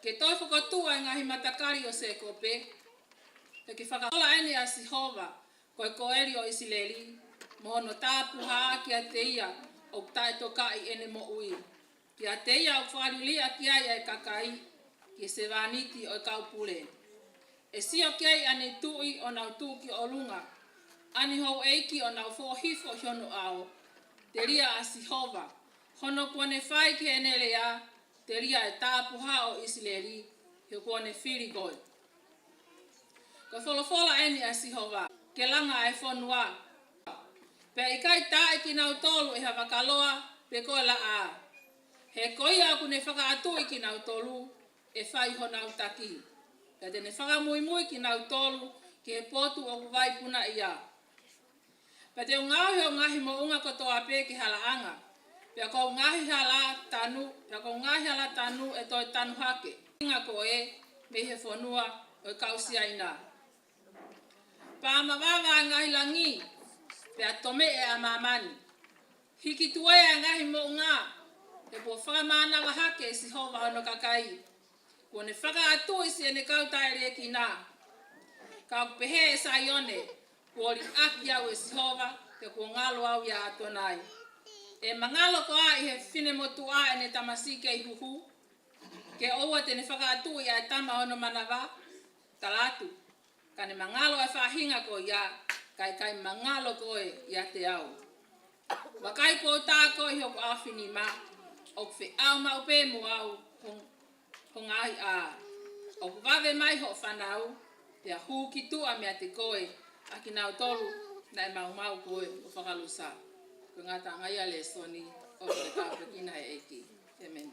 Ke toi whakatua ngahi matakari o se kope. Pe ke whakaola ene a Sihova koe koeri o Isileli. Mohono tāpuha ki a te ia o tae tokai ene mo ui. Ki a te ia o wharilia ki ai e kakai ki se vaniti o kaupule. E sio kei ane tui o nau tuki o lunga. Ani hou eiki o nau fōhifo hiono ao. Te ria a Sihova. Hono kone whai ke ene lea. Te ria e tāpuha o Isileli. Hio kone whirigoi. Ko wholofola ene a Sihova. Ke langa e whonua. Pe i kai tae ki nau tolu e hawakaloa. Pe koe la a. He koia aku ne whakaatui ki nau tolu. E whai ho nau taki. Pe te ne whakamui mui ki nau tolu. Ki he potu o kuwai puna ia. Pe te ungahi o ngahi mo unga kotoa pe ki halaanga. Pe ko ngahi hala tanu. Pe ko ngahi hala tanu e toi tanu hake. Inga ko e me he whonua o kausia ina. Pa mawawa ngahi langi. Pe atome e a mamani. Hiki tue a ngahi mo unga. Pe po whakamana wahake e Sihova hono kakai. Kone whakaatu isi ene kautaere ki nā. Kau pehe e saione. Kuori aki au e Sihova. Te ko ngalo au ia atonai. E mangalo ko a i he whine motu a ene tamasike i huhu. Ke oua tene whakaatu ia e tama hono manawa. Talatu. Kane mangalo e whahinga ko ia. Kai mangalo ko e ia te au. Wakai ko tāko i hoko awhini ma. O kwhi au mau pē mo au. Kong ahi a. O kwave mai ho whanau. Pea hū ki tua mea te koe. Aki nau tolu na e mau koe o whakalusa. Ko ngata ngai a le soni. O te kāpekina e eki. Amen.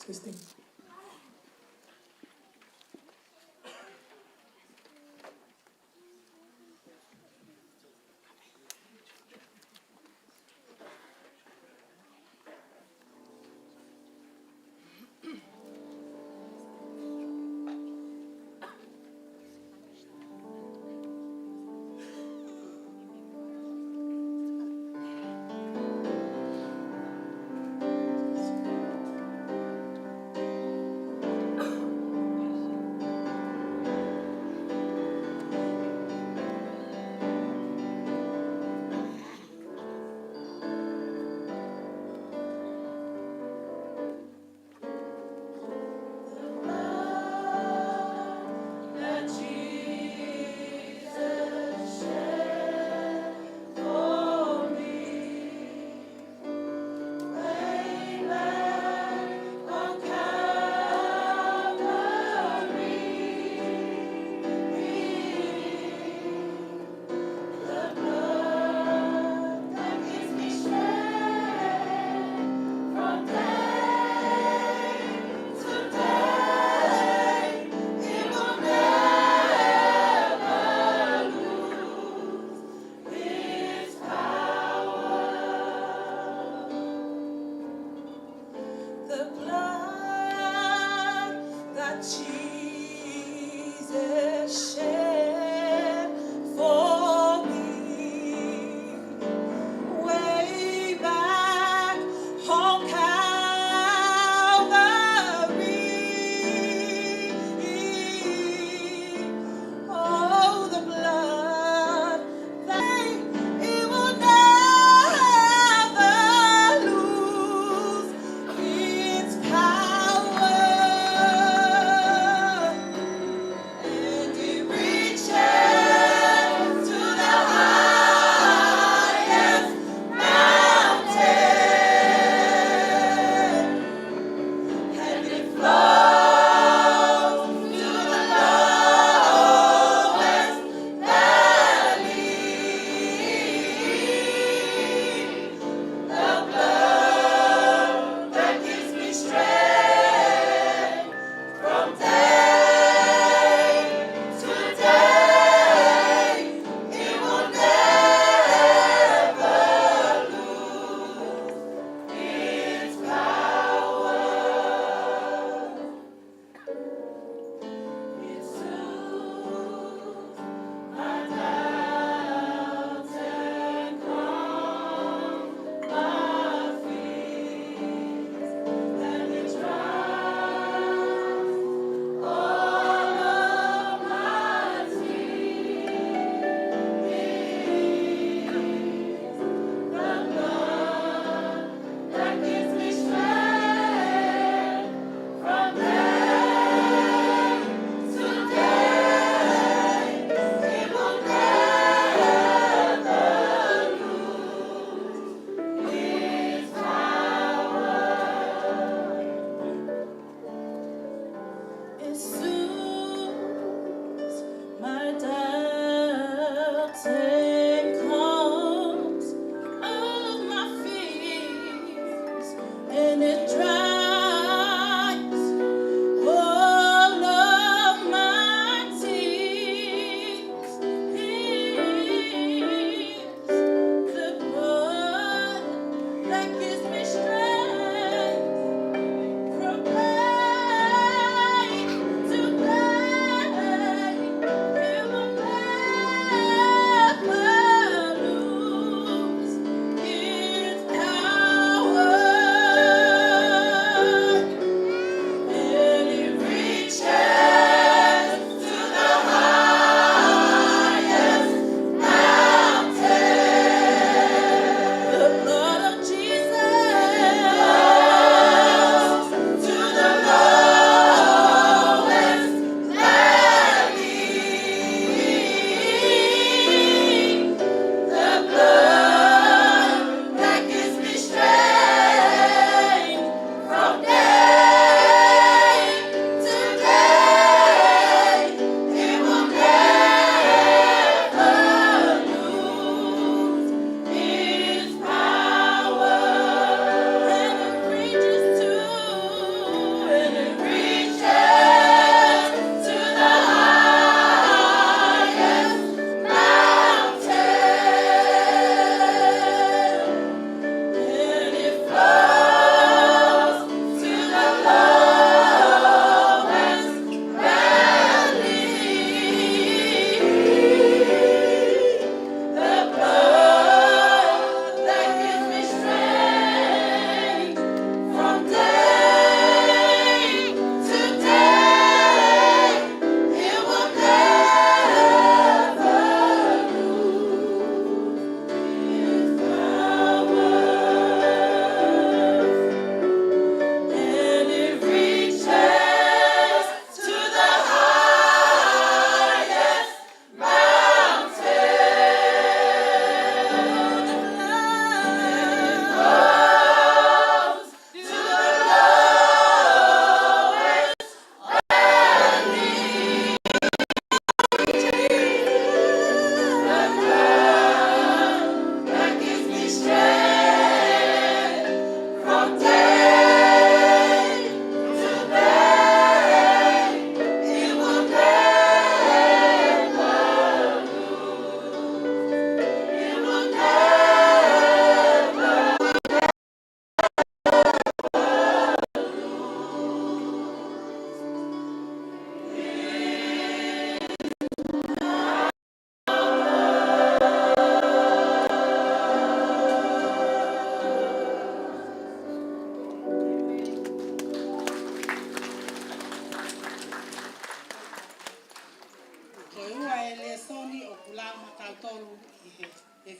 Testing.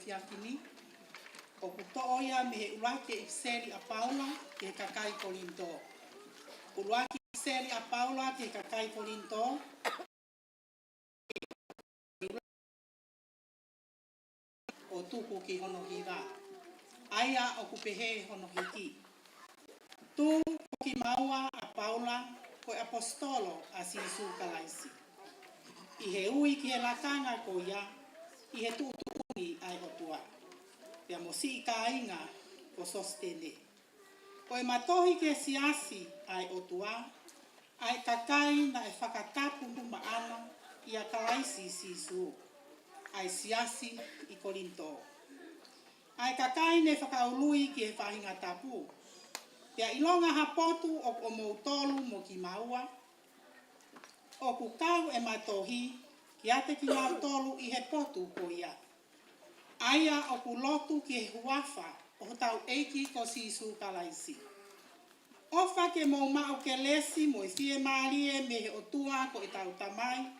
fiafini. O kuto'o ia me he ulake i seri a Paula ke kakai Kolinto. Ulake i seri a Paula ke kakai Kolinto. O tuku ki hono hira. Aia o kupehe hono hiki. Tu ki maua a Paula koe apostolo a sisu kalaisi. I he ui ki he lakanga ko ia. I he tuutuungi ai otua. Pea mo si ka inga ko sostene. Koe matohi ke siasi ai otua. Ai kakai na e whakatapu maana i a kalaisi sisu. Ai siasi i Korinto. Ai kakai ne whakaului ki he whahinga tapu. Pea ilonga hapotu o o moutolu mo ki maua. O kukau e matohi ki ate ki mautolu i he potu ko ia. Aia o kulotu ki he huafa o tau eiki ko sisu kalaisi. Ofa ke mo mao ke lesi mo i fie maalie me he otua ko i tau tamai.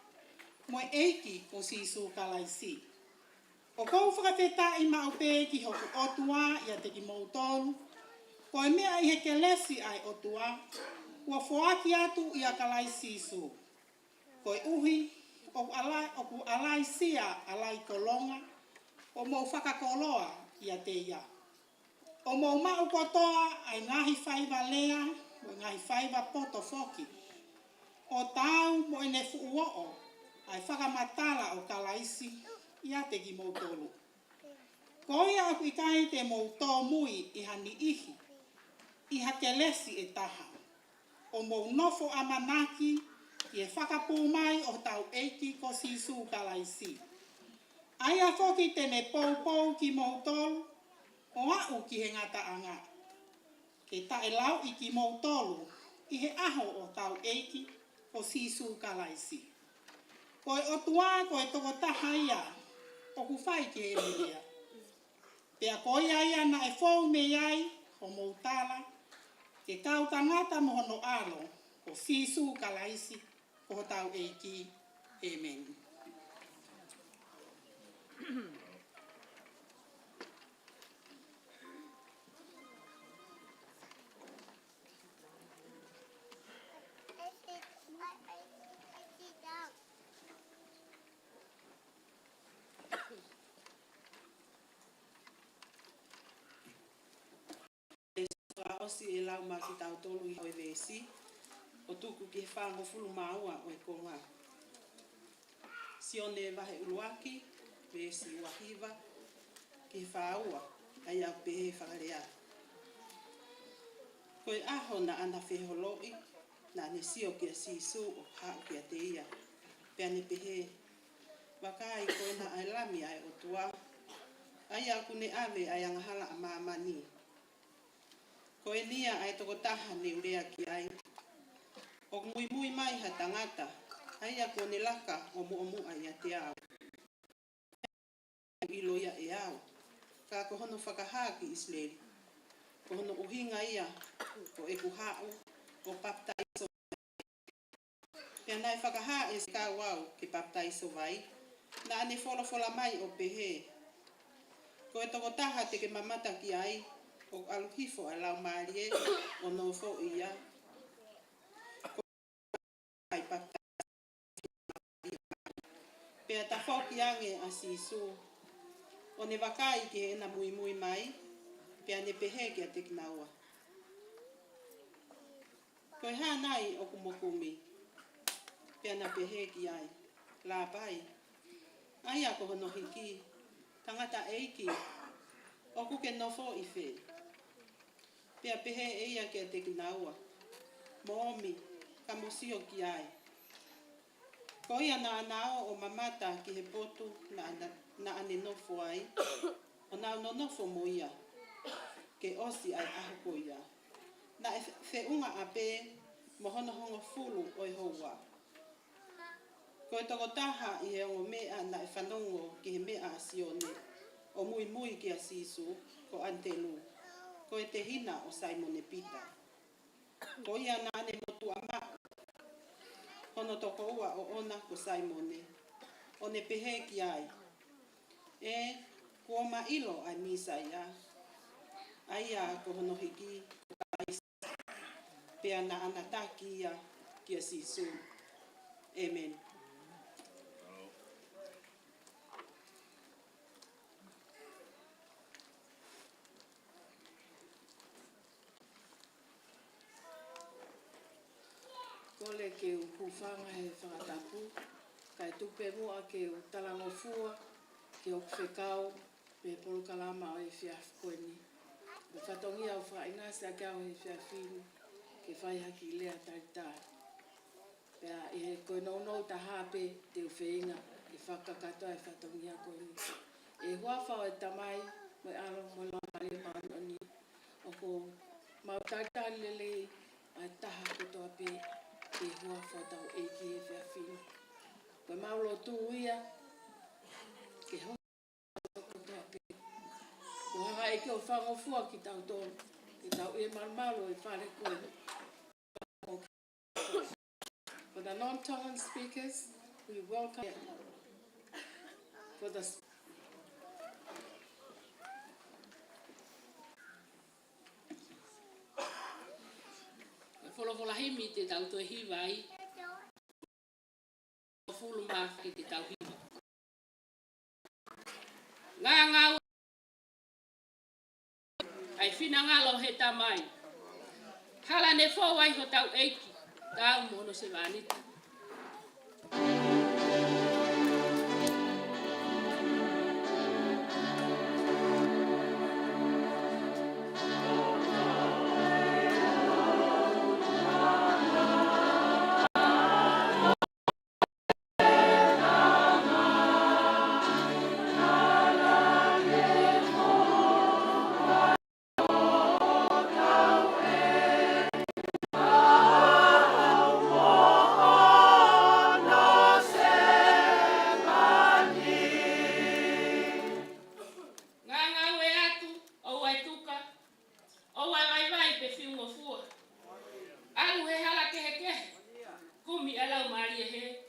Mo eiki ko sisu kalaisi. O kou whakateta i maupe ki hoku otua i a te ki moutolu. Ko e mea i he ke lesi ai otua. Ua foaki atu i a kalaisi isu. Ko e uhi o ku alai sia alai kolonga. O mo whakakoloa i a te ia. O mo mau kotoa ai ngahi whaiva lea. O ngahi whaiva poto foki. O tā Finau mo ene fu'uo'o ai whakamatala o kalaisi ia te ki mautolu. Ko ia aku i kai te mautō mui i hani ihi, i hake lesi e taha. O mou nofo amanaki i e whakapū mai o tau eiki ko sisu kalaisi. Aia foki tene pou ki mautolu, o au ki he ngata anga. Ke tae lau i ki mautolu, i he aho o tau eiki ko sisu kalaisi. Koe o tua, koe toko taha ia, o ku whai ki he mirea. Pea koe ia na e fōu me iai, o mautala, ke kau tangata mohono alo, ko sisu kalaisi, ko tau eiki. Amen. Osi e lau ma ki tau tolu i hoi vesi, o tuku ki he whango fulu maua o e konga. Sione vahe uruaki, vesi wahiva, ki he whaua, ai au pehe whakarea. Koe aho na ana wheholoi, na ne sio ki a sisu o hau ki a te ia. Pea ne pehe, wakai koe na ai lami ai o tua, ai au kune ave ai angahala a maamani. Ko e nia ai toko taha ni urea ki ai. O mui mai ha tangata, ai a kone laka o mu ai a te au. Ilo ia e au. Ka ko hono whakaha ki Isleli. Ko hono uhinga ia, ko e kuhau, o baptaiso. Pea nai whakaha e kau au ki baptaiso vai, na ane fola mai o pehe. Ko e toko taha te ke mamata ki ai, o aluhifo a lau maarie o nofo ia. Ai baptaiso. Pea ta whoki ange a sisu. O ne wakai ki he na mui mai, pea ne pehe ki a te kinaua. Koe haa nai o kumokumi, pea na pehe ki ai. La pai. Ai ako hono hiki, tangata eiki, o kuke nofo i whe. Pea pehe eia ki a te kinaua. Moomi, ka mosio ki ai. Ko ia na anao o mamata ki he potu na ane nofo ai. O nao no nofo mo ia. Ke osi ai ahoko ia. Na e whiunga a pe mohono hongo fulu o i hoa. Ko e toko taha i he ongo mea na e whanongo ki he mea a sione. O mui ki a sisu ko antelu. Ko e te hina o Simon e Peter. Ko ia na ane motu ama. Hono toko ua o ona ko Simone. O ne pehe ki ai. E kua ma ilo ai misa ia. Ai a ko hono hiki. Pea na anataki ia ki a sisu. Amen. Kole ke u kufanga he whakatapu, kai tupe mua ke u talangofua, ke o Faifekau, me polo kalama o e whiafkoeni. O whatongia o whainasa kia o e whiafini, ke whai haki lea taritai. Pea e he koe nou ta hape te u whainga, ke whakakatoa e whatongia koeni. E huawha o e tamai, mo alo mo lamare maanoni, o ko mau taritai lele ai taha kutoa pe, ke hua whatau e ki e whiawhini. Koe maulo tū ia, ke hoa kutoa pe. Ko hanga e ke o whangofua ki tau tōnu, ki tau e marmalo e whare koe. For the non-Tongan speakers, we welcome for the Folo himi te tau to hiva ai. Fulu mafi te tau hiva. Ngā ai whina ngalo he tamai. Hala ne fō wai ho tau eiki. Tau mono se vanita. he.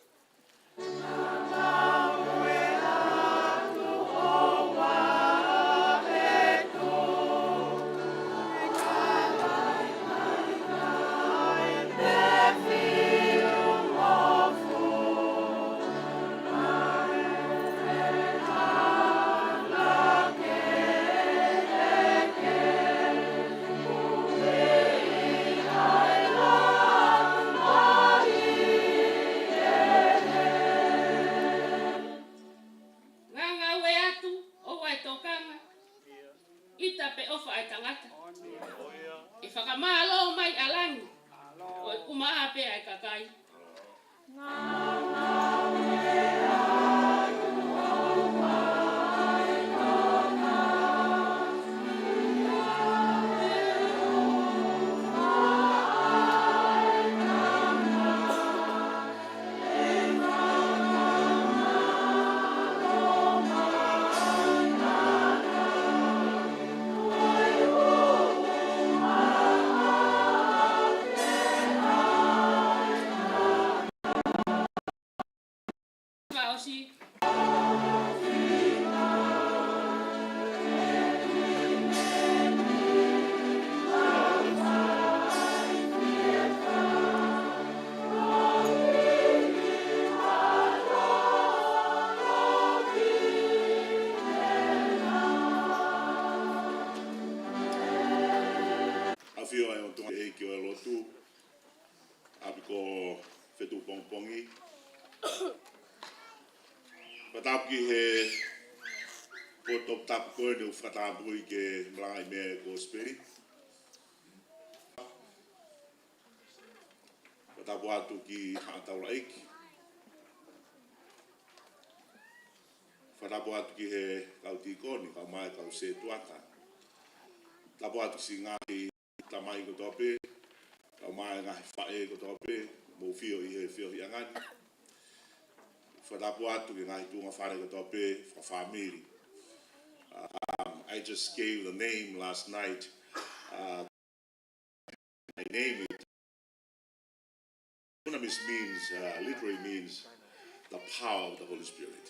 Ita pe ofa ai tangata. E whakamalo mai alangi. O e kumaa pe ai kakai. Osi. Afio ai o tonga e ki o e lotu. Apiko fetu pongpongi. Patapki he potop tap koe ne ufatapu i ke Malanga i mea ko speri. Patapu atu ki haataura eiki. Patapu atu ki he kautikoni, kau mai kau se tuata. Tapu atu si ngahi tamai ko tope. Kau mai ngahi whae ko tope. Mo fio i he fio i angani. Whatapu atu ki ngahi tunga whare ko tope, for family. I just gave the name last night. My name it. Dunamis means, literally means the power of the Holy Spirit.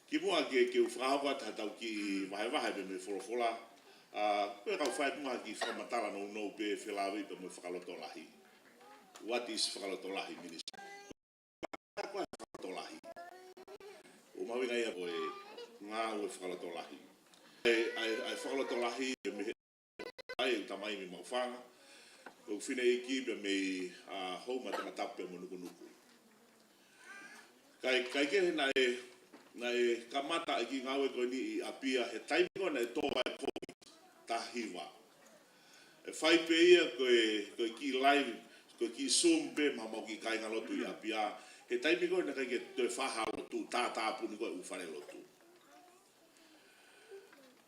Ki mua ke u whakawa tatau ki wahewahe pe me wholofola. Koe kau whae mua ki whakamatala no pe whilawi pe me whakaloto lahi. What is whakaloto lahi ministry? Koe whakaloto lahi. O mawinga ia koe ngā ue whakaloto lahi. Ai whakaloto lahi e me ai u tamai me mawhanga. O whine i ki pe me houma tangatape mo nuku. Kai kehe na e kamata i ki ngawe koe ni i apia he taimiko na e toa e COVID tahiwa. E whai pe ia koe ki live, koe ki Zoom pe mamau ki kai ngalotu i apia. He taimiko na kai ke te whaha lotu, tātāpuni koe uwhare lotu.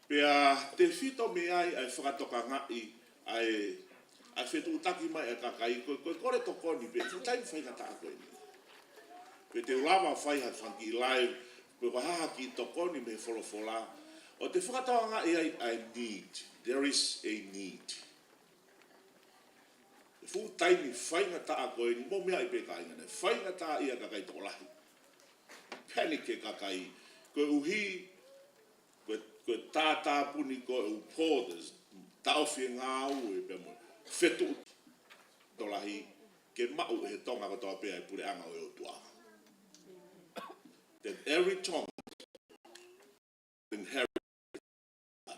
Pea te whito me ai whakatoka ngai ai whetu utaki mai e kakai koe kore tokoni pe te taimi whaingata a koe ni. Pe te ulawa whai hat whanki live, pe wahaha ki tokoni me wholofola. O te whakatoa ngai I need. There is a need. E fu taimi whaingata a koe ni, mo mea i pe kaingane. Whaingata ia kakai tokolahi. Panic e kakai. Koe uhi, koe tātāpuni koe uporders, taofi ngā ue pe mo. Whetu tolahi, ke mau e he tonga katoa pea e pure anga o tua. That every tongue inherit.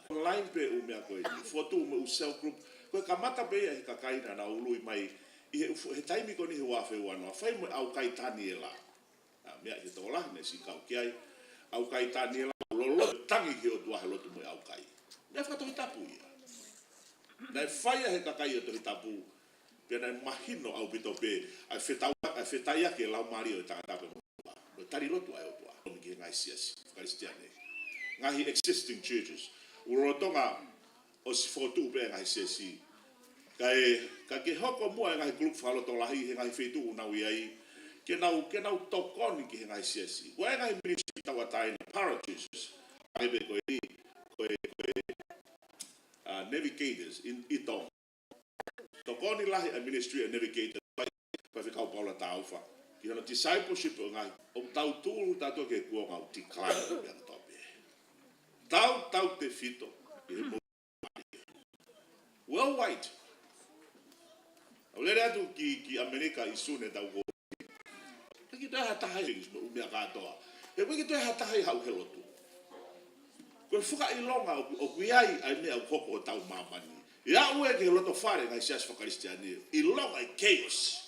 Online pe u mea koe ni, fotu me u cell group, koe kamata pe e kakaina na ului mai, he taimi ko ni he wafe wanoa, whai mo au kai tani e la. Mea he tolahi ne si kau kiai, au kai tani e la, lolo tangi ki o tua he lotu mo au kai. Mea whakatohi tapu ia. Nai whaia he kakai o tohi tapu, pia nai mahino au pito pe, ai whetaia ke lau mario e tangata pe mua. No tari lotu ai o tua, omi ki ngai siasi, whakaristiane. Ngahi existing churches. Urotonga o si fotu pe ngai siasi. Ka ke hoko mua e ngai group whaloto lahi, he ngai whetu unau iai, ke nau tokoni ki he ngai siasi. Ua e ngai ministry tawa taina, para churches. Ebe koe ni, koe navigators in Itong. Tokoni lahi a ministry a navigator Faifekau Paula Taufa. Ki hana discipleship o ngai o tau tūru tato ke kua ngau tiklai o biang tope. Tau te fito. Worldwide. O lere atu ki Amerika i sune tau ko. Taki toi hatahai things mo umea katoa. E wiki toi hatahai hau helotu. Koe whuka i longa o kuiai ai mea koko o tau mamani. Ia ue ke loto whare ngai sias whakaristiani. I longa i chaos.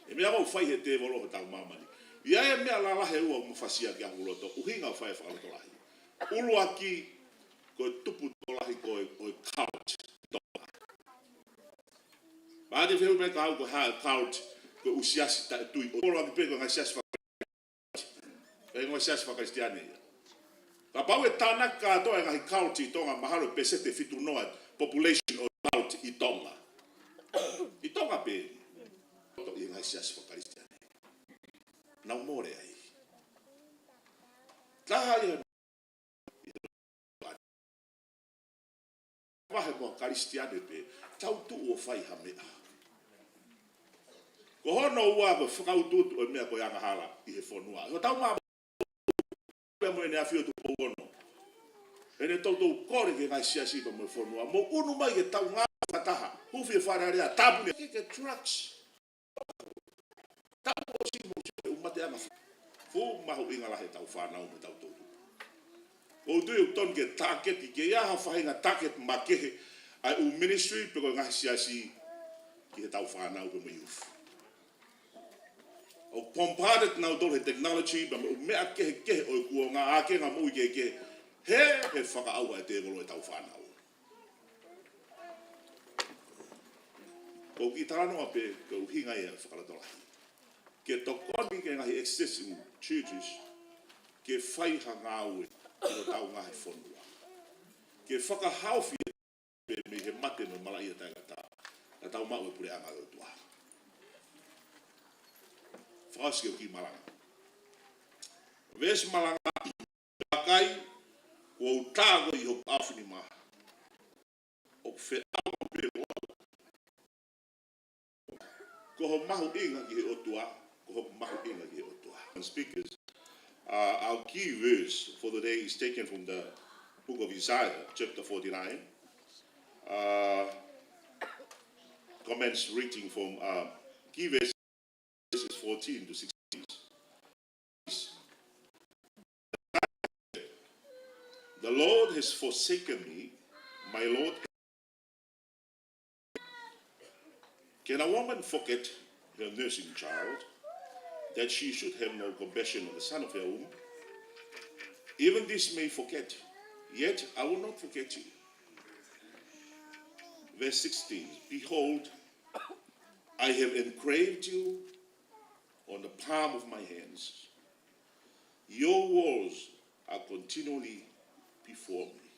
E mea wau whai he te volo o tau mamani. Ia e mea lalahe ua mawhasia ki ahu loto. Uhinga o whai whakaloto lahi. Ulu aki koe tupu to lahi koe couch. Maade whehu me ka hau ko haa couch ko usiasi ta tui. Olo aki peko ngai sias whakaristiani. E ngai sias whakaristiani. Ka pau e tānaka atoa e ngahi kauti i tonga mahalo pesete fitu noa population o kauti i tonga. I tonga pe. I ngahi siasi whakaristiani. Nau more ai. Taha i wahe mua karistiani pe. Tau tu o whai ha mea. Ko hono ua ko whakaututu o mea ko yanga hala i he whonua. Ko tau maa mo ene afio tu pono. Ene tautou kore ke ngai siasi pa mo whonua. Mo unu mai ke tau ngā whataha. Hufi e whare area tabune. Ke trucks. Tau o si mo si umate anga. Fu mahu inga lahe tau whanau me tau tautu. O tui u ton ke target ke iaha whahinga target makehe. Ai u ministry peko ngai siasi ki he tau whanau pe mo youth. O bombarded now do he technology but mea kehe o kua ngā ake ngā mui ke he whakaaua e te volo e tau whanau. Ko ki tānoa pe ko hinga e whakaratorahi. Ke tokoni ke ngahi accessing churches ke whaiha ngā ue ki no tau ngahi whonua. Ke whakahauwhi pe me he mate no malai e Tangata. Na tau mau e pure anga o tua. Whaoski o ki Malanga. Ves Malanga, pakai, o tāgo i hoku awhini maha. O whe awa pe wau. Ko ho mahu inga ki he otua, ko ho mahu inga ki he otua. And speakers, our key verse for the day is taken from the book of Isaiah, chapter 49. Comments reading from key verse 14 to 16. The Lord has forsaken me, my Lord. Can a woman forget her nursing child, that she should have no compassion on the son of her womb? Even this may forget, yet I will not forget you. Verse 16, behold, I have engraved you on the palm of my hands. Your walls are continually before me.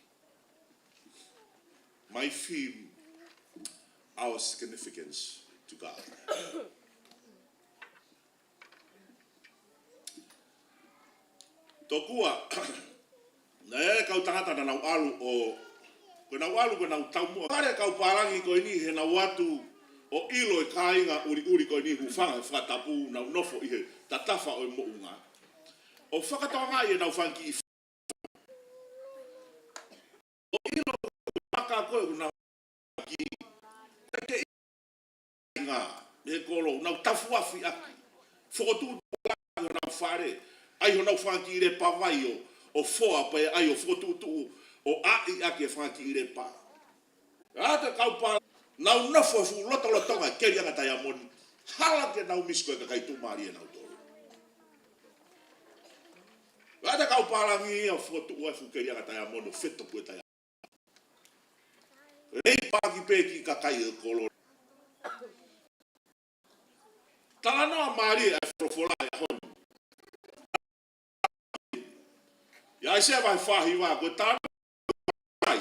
My theme, our significance to God. Tokua, na e kau tangata na nau alu o, ko nau alu ko nau taumua. Kare kau parangi ko ini he na watu o ilo e kāinga uri ko ini hufanga e whatapu nau nofo i he tatafa o mo unga. O whakatoanga i e nau whanki i o ilo maka koe ku nau ki te inga e kolo nau tafuafi aki. Whokotu nau whare. Ai ho nau whanki i re pawai o foa pa e ai o whokotu o ai ake whanki i re pa. Ata kau pa nau nofo e fu loto lotonga keri anga tai amoni. Hala ke nau misko e kakai tumari e nau tolu. Ata kau parangi o whokotu e fu keri anga tai amoni o wheto pue tai amoni. Rei pāki pēki kakai e kolo. Tala noa maari e whorofola e honu. Ya se vai whahi wā, ko tala mai.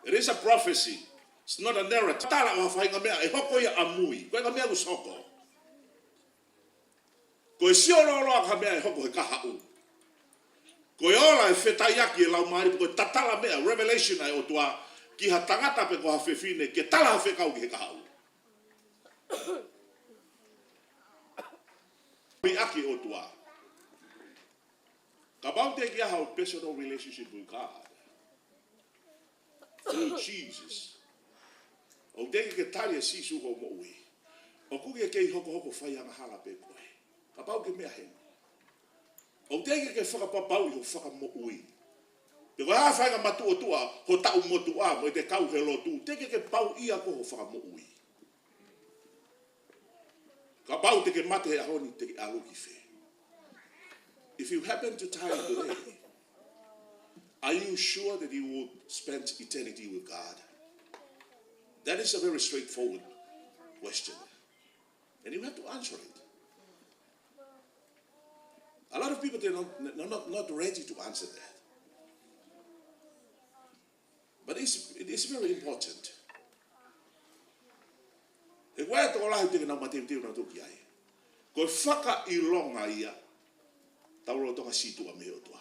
It is a prophecy. It's not a narrative. Tala o whainga mea, e hoko ia amui. Koe ka mea kusoko. Ko e sioroloa ka mea e hoko he kaha u. Ko ola e fetai aki e lau maari ko tatala mea revelation ai o tua ki ha tangata pe ko ha fefine ke tala ha fekau ki he kahau. Mi aki o tua. Ka baute ki aha o personal relationship with God. Through Jesus. O deke ke tali e sisu ho mo ui. O kuke kei hoko whai anga hala pe koe. Ka bau ke mea hena. O deke ke whakapapau i ho whaka mo ui. Te koe hawa whainga matu o tua, ho tau motu a, mo i te kau he lotu. Deke ke pau ia ko ho whaka mo ui. Ka bau te ke mate he ahoni te ke aluki whe. If you happen to die today, are you sure that you will spend eternity with God? That is a very straightforward question. And you have to answer it. A lot of people, they're not ready to answer that. But it is very important. E koe to lahi te na mateu na toki ai. Ko whaka I longa ia. Tauro toka situ a meo toa.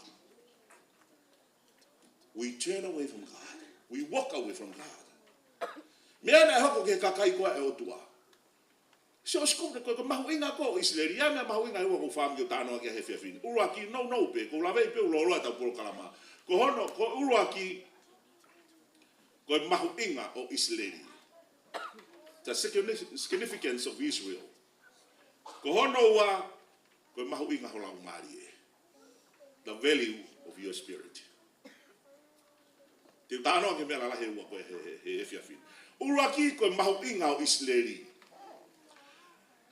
We turn away from God. We walk away from God. Mea na hoko ke kakai koa e o tua. So skum ko mahu inga ko Israeli ya me mahu inga ko fam yo tano ke he fefin. Uru aki no pe ko lave pe ulo lo ta por kalama. Ko hono ko uru aki ko mahu inga o Israeli. The significance of Israel. Ko hono wa ko mahu inga ho la umari. The value of your spirit. Te tano ke me la he wa ko he fefin. Uru aki ko mahu inga o Israeli.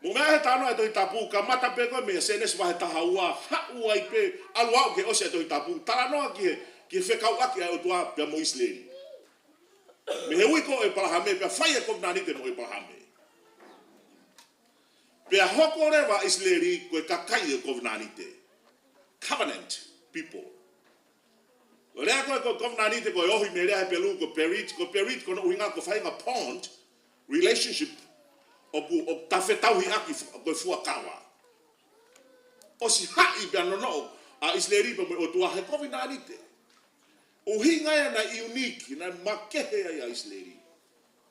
Mo mea he tano e toi tapu, ka mata pe koe mea senes wahe tahaua, haua I pe, aluau ke ose e toi tapu, tala noa ki he whekau aki ai o tua pia mo Israeli. Me he ui ko e palahame, pia whai e kovnani te mo e palahame. Pia hoko rewa Israeli ko e kakai e kovnani te. Covenant people. O rea koe ko kovnani te ko e ohi me rea he pelu ko perit ko no uinga ko whainga pond, relationship, o tawhetau hi aki koe fuakawa. O si hai pia nono a Israeli pa mo o tua he kovnani te. O hinga ya na unique, na makehe ya Israeli.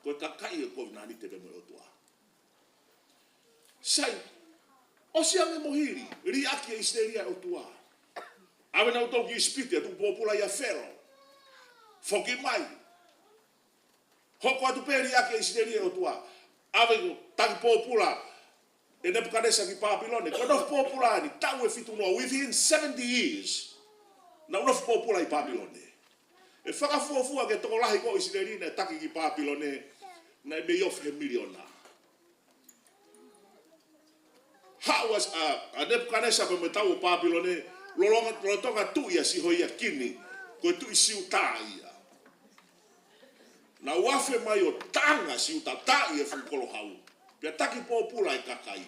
Koe kakai e kovnani te pa mo o tua. Sai, o si ame mohiri, ri aki e Israeli ya o tua. Ave na utoki ispite, tu popula ya fero. Foki mai. Hoko atu pe ri aki e Israeli ya o tua. Ave ko tang popula e Nebuchadnezzar ki Papilone ko no popula ni tau e fitu no within 70 years na no popula I Papilone e faka fofu ke to lahi ko Israeli na taki ki Papilone na me of a million how was a Nebuchadnezzar ko me tau Papilone lo tonga tu ia si hoia kini ko tu siuta ia na wafe mai o tanga si utatai e fukolo hau. Pia taki popula I kakai.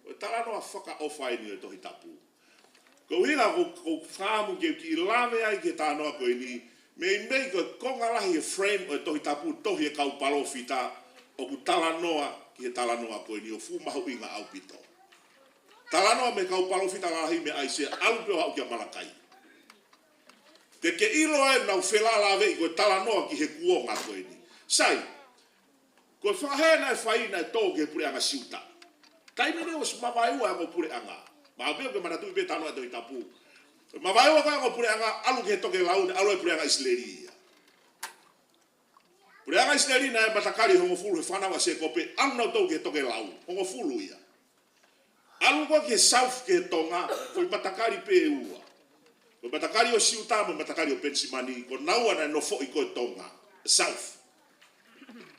O talano a whaka ofai ni e tohi tapu. Ko hina ko whaamu ke ki lave ai ke tānoa koe ni, me mei ko konga lahi e frame o e tohi tapu tohi e kau palo fita o ku talanoa ki he talanoa koe ni o fu mahu inga au pito. Talanoa me kau palo fita lahi me aise alu peo hau kia Malakai. Te ke ilo e nau whelala vei koe talanoa ki he kuonga koe ni. Sai, koe whahena e whaina e tō ke pure anga siuta. Taimene o si mawaiua ango pure anga. Mawapeo ke manatui pe tanoa e toi tapu. Mawaiua koe ango pure anga alu ke toke laune, alu e pure anga Israeli. Pure anga Israeli na e matakari hongo fulu he whanawa se kope, alu nau tō ke toke lau, hongo fulu ia. Alu koe ke south ke tonga, koe matakari pe ua. Ko matakari o siuta mo matakari o Pensimani ko naua na no fo I ko tonga south.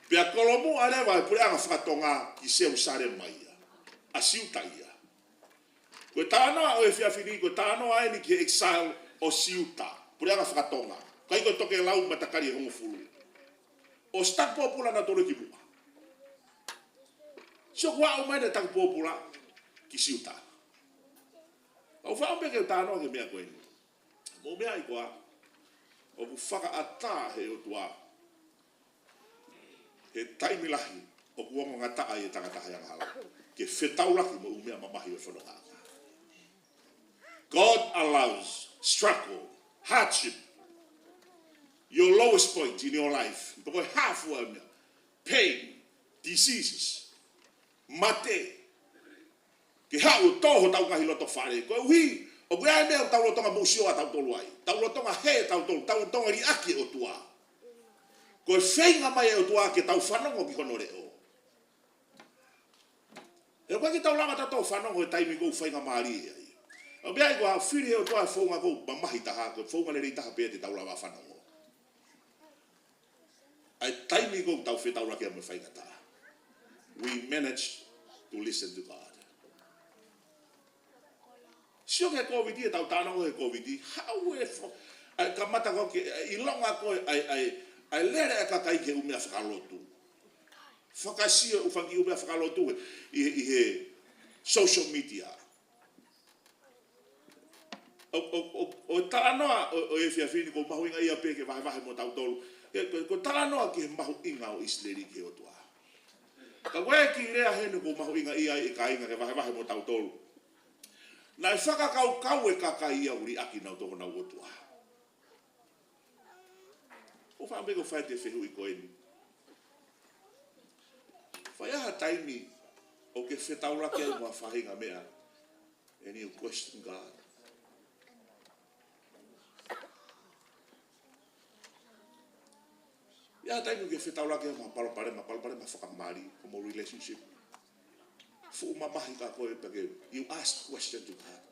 Pia kolomu arewa e pure anga whakatonga ki seu sare mai ia. A siuta ia. Ko tānoa o e whiawhiri, ko tānoa e ni ki exile o siuta. Pure anga whakatonga. Kai ko toke lau matakari e hongo fulu. O stak popula na tore ki mua. So kua o mai na tak popula ki siuta. Au whaampe ke tānoa ke mea koe ni. Mo mea I koa, o ku whakaata he o tua, he taimilahi o ku ongo ngata ai e tangata hayang hala, ke whetau laki mo umea mamahi o whanonga. God allows struggle, hardship, your lowest point in your life. Because half one, pain, diseases, mate. Ke hau toho tau kahi loto whare. Koe ui, o koe ai mea tau lotonga mūsioa tau tolu ai. Tau lotonga he tau tolu, tau lotonga ri ake o tua. Koe whenga mai o tua ke tau whanongo ki kono reo. E koe ki tau lama tau whanongo e taimi kou whenga maari ai. O mea i koe hau whiri o tua e whaunga kou mamahi taha, koe whaunga le rei taha pia te tau lama whanongo. Ai taimi kou tau whetau raki a me whainga taha. We managed to listen to God. Sio ke COVID e tau tānau he COVID. How e ai kamata ko ke I longa ko ai lere e kakai ke umea whakalotu. Whakasio uwhangi umea whakalotu I he social media. O tānoa o e whiawhini ko mahu inga ia peke vahe mo tau tolu. Ko tānoa ki he mahu inga o Isleri ke o tua. Ka koe ki rea henu ko mahu inga ia I ka inga ke vahe mo tau tolu. Na e whakakau e kakai ia uri aki nau toho nau otua. O whaambeko whai te whehu I koe ni. Whai aha taimi o ke whetaurake au mua whahinga mea. And you question God. Ia taimi o ke whetaurake au mua palopare ma whakamari o mo relationship. Fu mamahi ka koe pake, you ask question to God.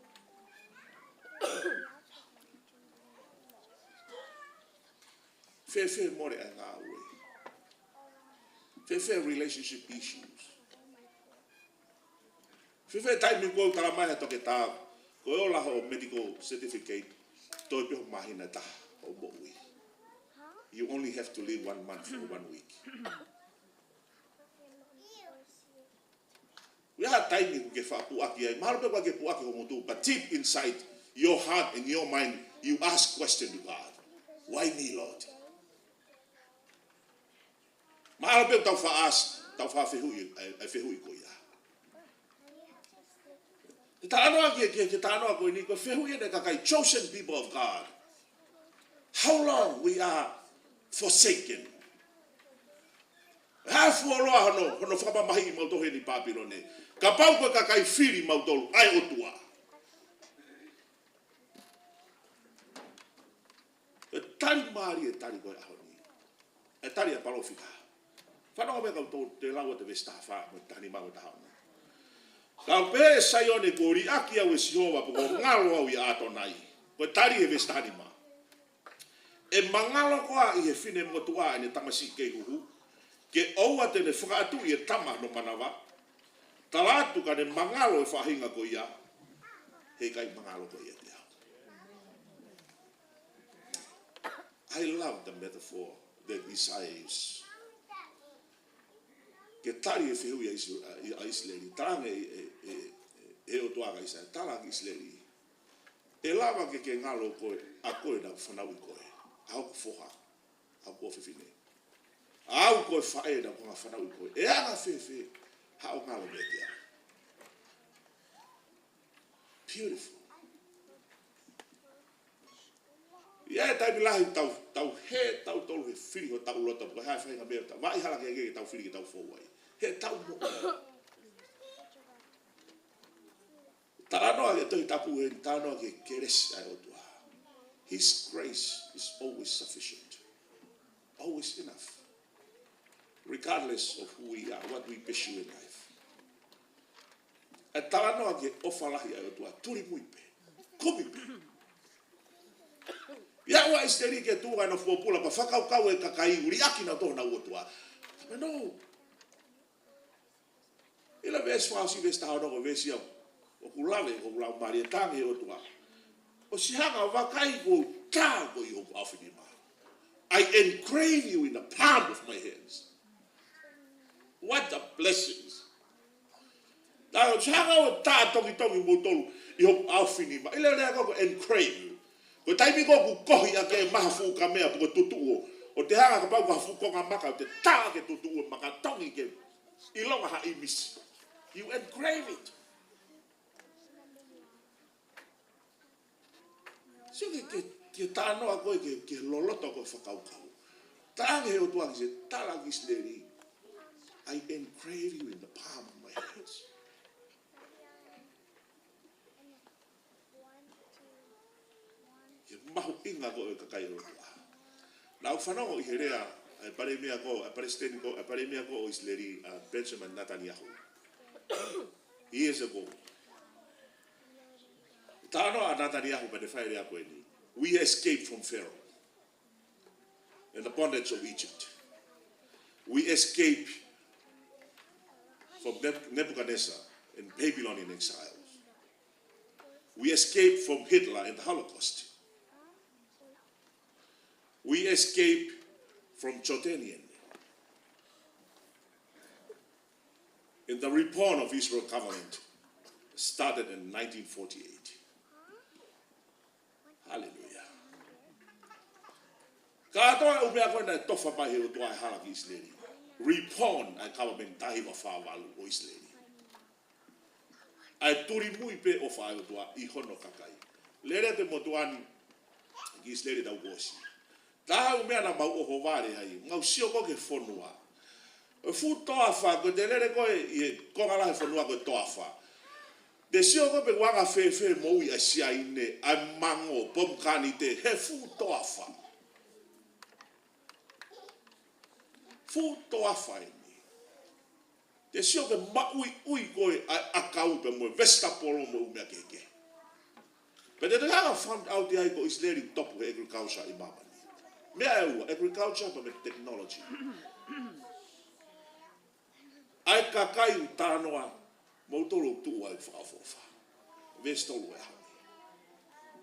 Fair more a ngā ue. Fair relationship issues. Fair taimi koe tala mai ha toke tā, koe o laho medical certificate, toi peho mahina tā o mo ui. You only have to live 1 month or 1 week. We have time to get puaki ai. Mahalo pe ke puaki ho motu, but deep inside your heart and your mind, you ask question to God. Why me, Lord? Mahalo pe tau fa ask, tau fa fehui ko ia. Te tānoa ke tānoa ko ni ko fehui ne kakai chosen people of God. How long we are forsaken? Hafu oloa hono whakamahi I mautohe ni Papirone. Ka pau ko kakai whiri mautolu, ai o tua. E tari maari e tari koe ahoni. E tari a palofika. Whanau me kau tō te lau te vestafa, mo tani mau tahana. Ka pe saione ko ri aki au e sihowa, po ko ngalo au I ato nai. Ko tari e vestani ma. E mangalo koa I he whine mo tua ene tamasi ke huhu. Ke oua tene whakaatu I e tama no manawa. Talatu ka ne mangalo e whahinga ko ia. Hei kai mangalo ko ia te au. I love the metaphor that Isaiah uses. Ke tari e whihu I Isleri. Taranga e o tuaga Isaiah. Taranga Isleri. E lava ke ngalo koe. A koe na whanau I koe. Au kufoha. Au kua whiwhine. Au koe whae na kua whanau I koe. E anga whiwhi. Hao ngalo me te au. Beautiful. Ia e taimi lahi tau he tau tolu he whiri ho tau lota. Ko hae whainga mea tau. Vai hala ke tau whiri ke tau whauai. He tau mo. Taranoa ke tohi tapu e taranoa ke keres ai o tua. His grace is always sufficient. Always enough. Regardless of who we are, what we pursue in life. E taranoa ke ofalahi ai o tua. Turi muipe. Komi pe. Ia ua Isleri ke tua na fuapula pa whakaukau e kakai uri aki na tohna ua tua. But no. Ila ves whasi ves taha noko vesi au. O kulale ko kulau maria tangi o tua. O sihanga wakai ko tā ko I hoku awhini maa. I engrave you in the palm of my hands. What a blessings. Nā o sihanga o tā tongi mo tolu I hoku awhini maa. Ila rea ko engrave you. Ko taimi ko ku kohi a ke maha fuka mea po tutu o te hanga ka pau ka fuko ngā maka o te tā ke tutu o maka tongi ke ilonga ha imisi. You engrave it. Sio ke tano a koe ke loloto koe whakaukau. Tānge he o tua ki se tala ki sleri. I engrave you in the palm of my hands. Ke mahu inga koe kakai o tua. Nau whanau i herea, ai pare mea ko, ai pare mea ko o isleri Benjamin Netanyahu. Years ago. Tāno a Netanyahu pa te whaere a koe ni. We escaped from Pharaoh and the bondage of Egypt. We escaped from Nebuchadnezzar in Babylonian exiles. We escaped from Hitler in the Holocaust. We escaped from Jordanian in the reborn of Israel covenant started in 1948. Hallelujah. Katoa o mea koe na tofa mai he o toa e hala ki Isleri. Reborn ai kawa men tahiwa whawalu o Isleri. Ai turi mui pe o whae o toa I hono kakai. Lere te motuani ki Isleri tau gosi. Taha o mea na mau o hovare hai. Ngau sio ko ke whonua. O fu toa wha, ko te lere koe I konga lahe whonua koe toa wha. Te sio ko pe wanga whewhe moui a sia ine, a mango, pomkani te, he fu toa wha. Fu toa wha ini. Te sio ke maui ui koe a kau pe moe, vesta polo mo umea keke. Pe te hanga found out I ko Isleri topu he agriculture I mamani. Mea e ua, agriculture pa me technology. Ai kakai u tānoa, Mautoro tua I whaafofa. Vestolu e hami.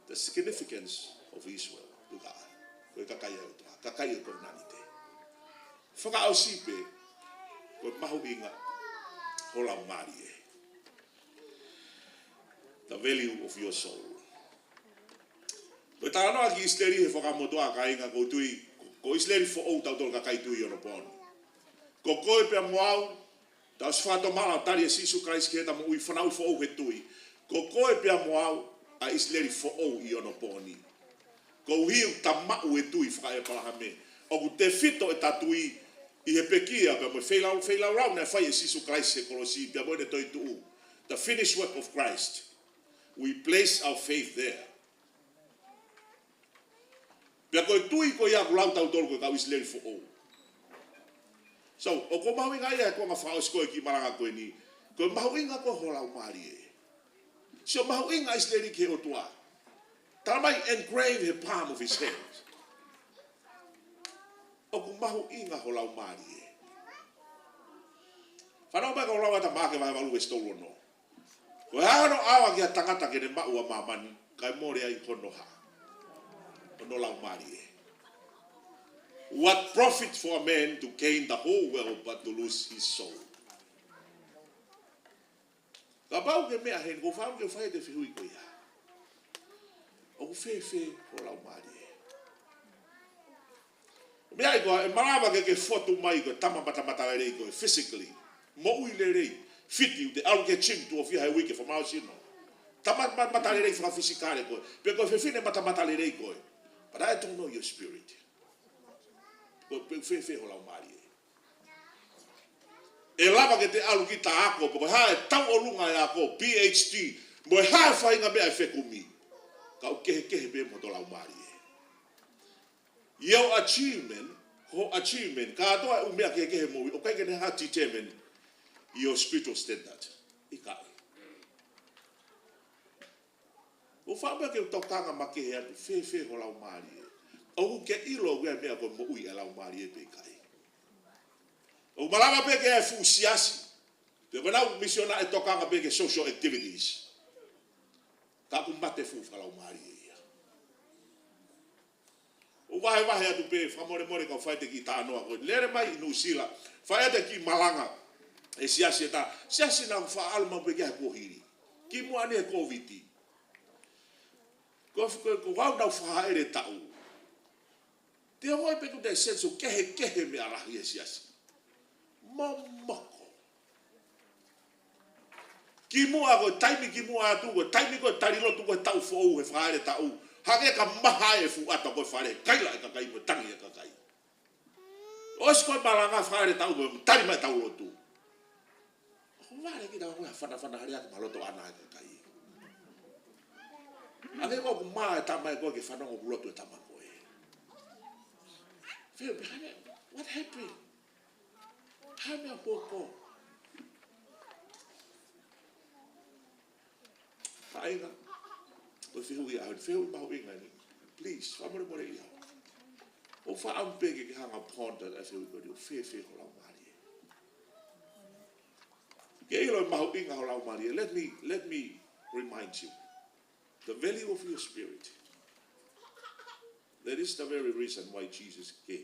The significance of Israel. Tuka. Koe kakai e utua. Kakai e koe nani te. Whakaau sipe. Koe mahu inga. Hola mari e. The value of your soul. Koe tānoa ki Isleri he whakamotoa ka inga ko tui. Ko Isleri fo ou tau tolu kakai tui ono ponu. Ko koe pia moau. Ta sfato mala tari Sisu Christ ke ta mo I Finau fo o he tui. Ko koe pia moau a Isleri fo o I ono poni. Ko hiu ta mau e tui whaka e palahame. O ku te fito e tatui I he pekia pia mo whailau rau na whai Sisu Christ he kolosi pia mo ne toi tuu. The finished work of Christ. We place our faith there. Pia koe tui ko ia ku lau tau tolu ko kau Isleri fo o. So, o ko mahuinga ia ko nga whaos koe ki Malanga koe ni, ko mahuinga ko holau mari e. So mahuinga Isleri ke o tua. Taramai engrave he palm of his hand. O ko mahuinga holau mari e. Whanau mai ka holau ata make vai walu e stolo no. Ko hano awa ki a tangata ke ne maua mamani, kai more ai kono ha. Kono lau mari e. What profit for a man to gain the whole world but to lose his soul? Ka bau ke mea hen, ko whau ke whae te whihui ko ia. O ku whewhe o lau mari e. Mea I koa, e marawa ke whotu mai ko tama matamata rei ko, physically. Mo ui le rei, fiti, te alu ke chim tu o fia he wike for mau sino. Tama matamata rei whaka fisikare ko, pe ko whewhine matamata rei ko. But I don't know your spirit. Ko whewhe ho lau mari e. E lava ke te alu ki ta ako, po hae tau o lunga e ako, PhD, mo e hae whainga mea e whekumi. Kau kehe be mo to lau mari e. Your achievement, ka atoa umea kehe mo, o kai kene ha determine your spiritual standard. I kai. O whaamea ke tautanga makehe atu, whewhe ho lau mari e. O ke ilo wea mea ko mo ui e lau mari e pe kai. O malama pe ke e fu siasi. Pe wanau misiona e tokanga pe ke social activities. Ka ku mate fu whalau mari e ia. O wahe atu pe whamore ka whaite ki tānoa koe. Lere mai inu sila. Whaite ki Malanga. E siasi e ta. Siasi na wha alma pe ke he kohiri. Ki mua ne e COVID-19. Ko wau nau whaere tau. Te hoi pe ku te senso kehe me arahi e siasi. Mamako. Ki mua ko taimi ki mua atu ko taimi ko tarilo tu ko tau fo e whaere tau. Hake ka maha e fu ata ko fare kai la ka kai mo tangi ka kai. Os ko malanga fare tau mo tari mai tau lotu. Ko vale ki tau fana hari ka maloto ana ka kai. Ake ko ma ta mai ko ke fana ko lotu ta ma ko e. What happened? How me popo? Ainga. O fihu ia, fihu mau inga ni. Please, whamare more ia. O wha ampege ki hanga ponda a fihu kori, o fihu lau marie. Ke ilo mau inga lau marie. Let me remind you. The value of your spirit. That is the very reason why Jesus came.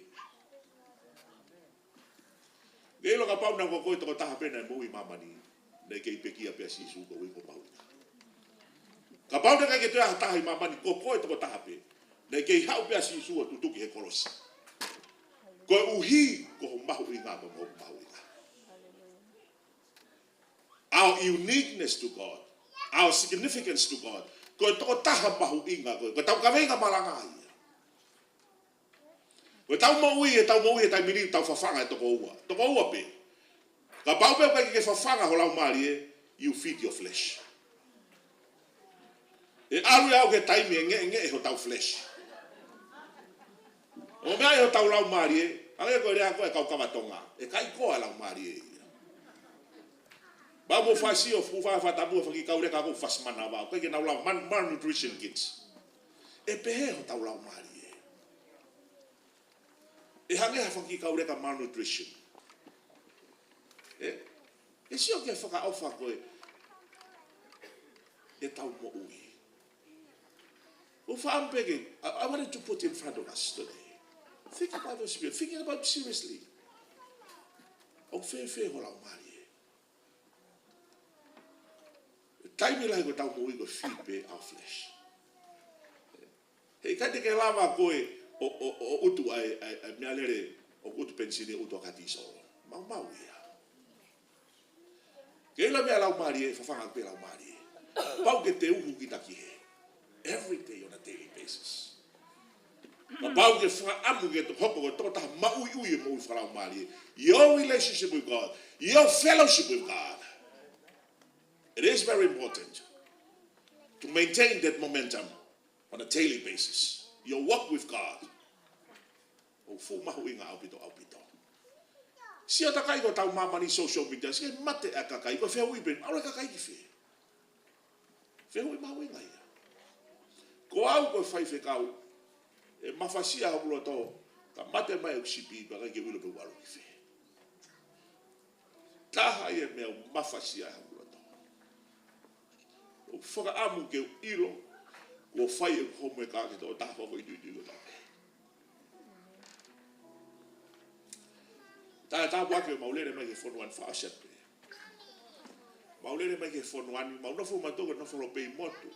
Ke ilo ka pau na ko koe toko taha pena e mui mamani. Nei kei pekia pia sisu ko wiko mau inga. Ka pau na kai ke tua tahi mamani ko koe toko taha pe. Nei kei hau pia sisu o tutuki he kolosi. Ko uhi ko mahu inga mo mahu inga. Our uniqueness to God. Our significance to God. Ko toko taha mahu inga ko. Ko tau kawenga malanga ia. Ko tau maui e tai mini tau fafanga e toko ua. Toko ua pe. Ka pau pe kai ke fafanga ho lau mari e. You feed your flesh. E aru au ke taimi e nge e ho tau flesh. O mea e ho tau lau mari e. Ake koe rea koe kau kawatonga. E kai koa lau mari e. Ba mo fasi o fufa fatabu fa ki kau re ka ko fasmana ba. Koe ke nau lau malnutrition kids. E pehe ho tau lau mari. E hange ha whaki kau reka malnutrition. E sio ke whakaofa koe. E tau mo ui. O whaampege, I wanted to put in front of us today. Think about the spirit. Think about it seriously. O whewhe ho lau mari e. Taimi lai ko tau mo ui ko feed pe our flesh. Hei kai te ke lava koe, o utu ai mea lere o utu pensine utu a katiso. Mau ia. Ke ila mea lau mari e, whawhanga pe lau mari e. Pau ke te uhu ki taki he. Every day on a daily basis. Ma pau ke whanga amu ke to hoko ko tō taha maui ui e mo ui whalau mari e. Your relationship with God. Your fellowship with God. It is very important to maintain that momentum on a daily basis. Your walk with God. O fu mahu inga aupito. Sia takai ko tau mamani social media. Sia mate a kakai. Ko whea ui ben. Aure kakai ki whea. Whea ui mahu inga ia. Ko au ko Faifekau. E mawhasia hapulo tō. Ka mate mai au sipi. Baka ke wilo pe waru ki whea. Taha ia mea mawhasia hapulo tō. O whaka amu ke ilo. Ko whai e homo e kāke tō tāwha ko i ko tāpe. Tā wake maulere mai ke whonuan whaasat pe. Maulere mai ke whonuan, maunofo matoko nofo lo pei motu.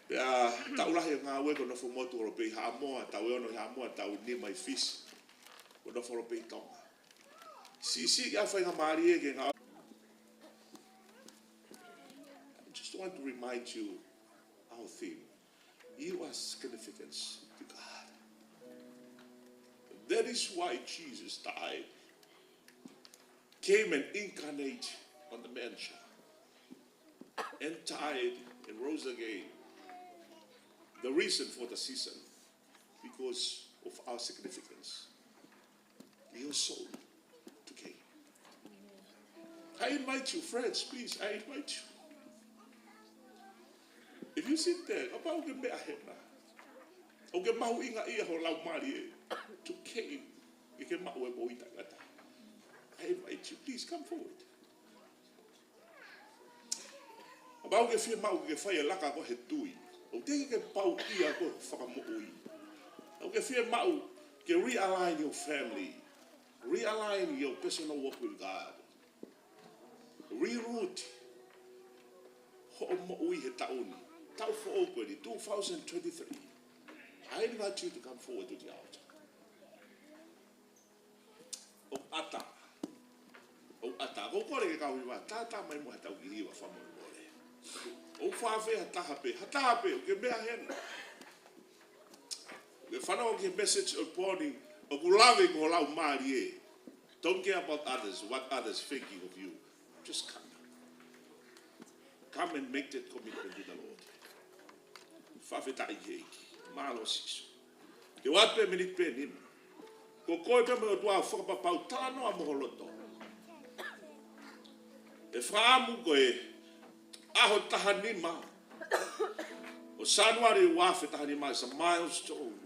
Pea taulahi ngā weko nofo motu lo pei haamoa, tau eono haamoa, tau ni mai fisi. Ko nofo lo pei tonga. Si kia whai ngā maari e ke ngā. I just want to remind you our theme. You are significance to God. That is why Jesus died, came and incarnate on the mansion, and died and rose again. The reason for the season, because of our significance. Your soul to gain. I invite you, friends, please, I invite you. If you sit there, about the mea hena, o ke mahu inga ia ho lau mari e, to gain, e ke mahu e mo i Tangata. I invite you, please come forward. About ke whia mahu ke whai e laka ko he tui, o te ke pau ia ko whakamu ui. O ke whia mahu ke realign your family, realign your personal walk with God, reroute ho mo ui he tauni. Tau for open 2023. I invite you to come forward to the altar. O ata. Ko kore ke kau iwa. Tata mai mo tau ki iwa whamu kore. O whawhi hataha pe, o ke mea hena. Le whanau ke message o pōni, o kulawe ko lau maari e. Don't care about others, what others thinking of you. Just come. Come and make that commitment to the Lord. Whawhi tai ke iki, malo siso. Ke wape minit pe nima. Ko koe pe me o tua whakapapau tāno a moholoto. E whaamu ko e aho taha nima. O Sanuari wafe taha nima is a milestone.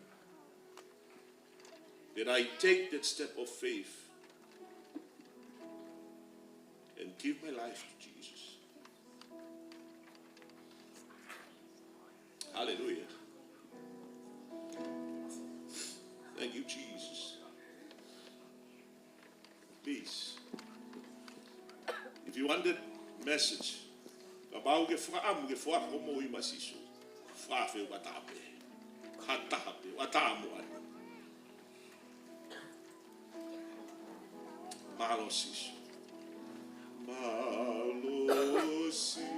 That I take that step of faith and give my life to Jesus. Hallelujah. Thank you, Jesus. Please, if you want that message, about the frame, the frame como I masiso, frame watape, hatape, watamu ani, malo siso, malo siso.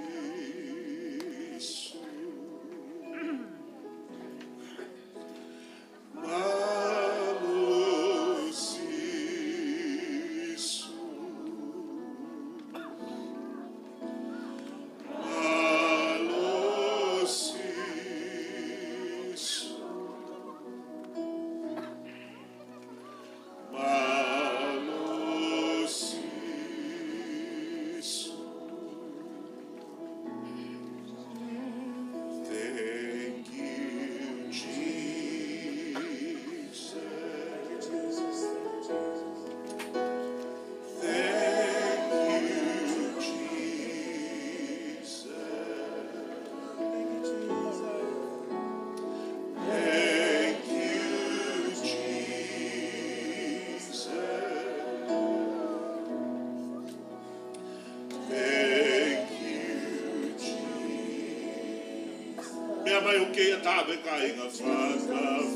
Mai o ke atawe ka inga whakawhi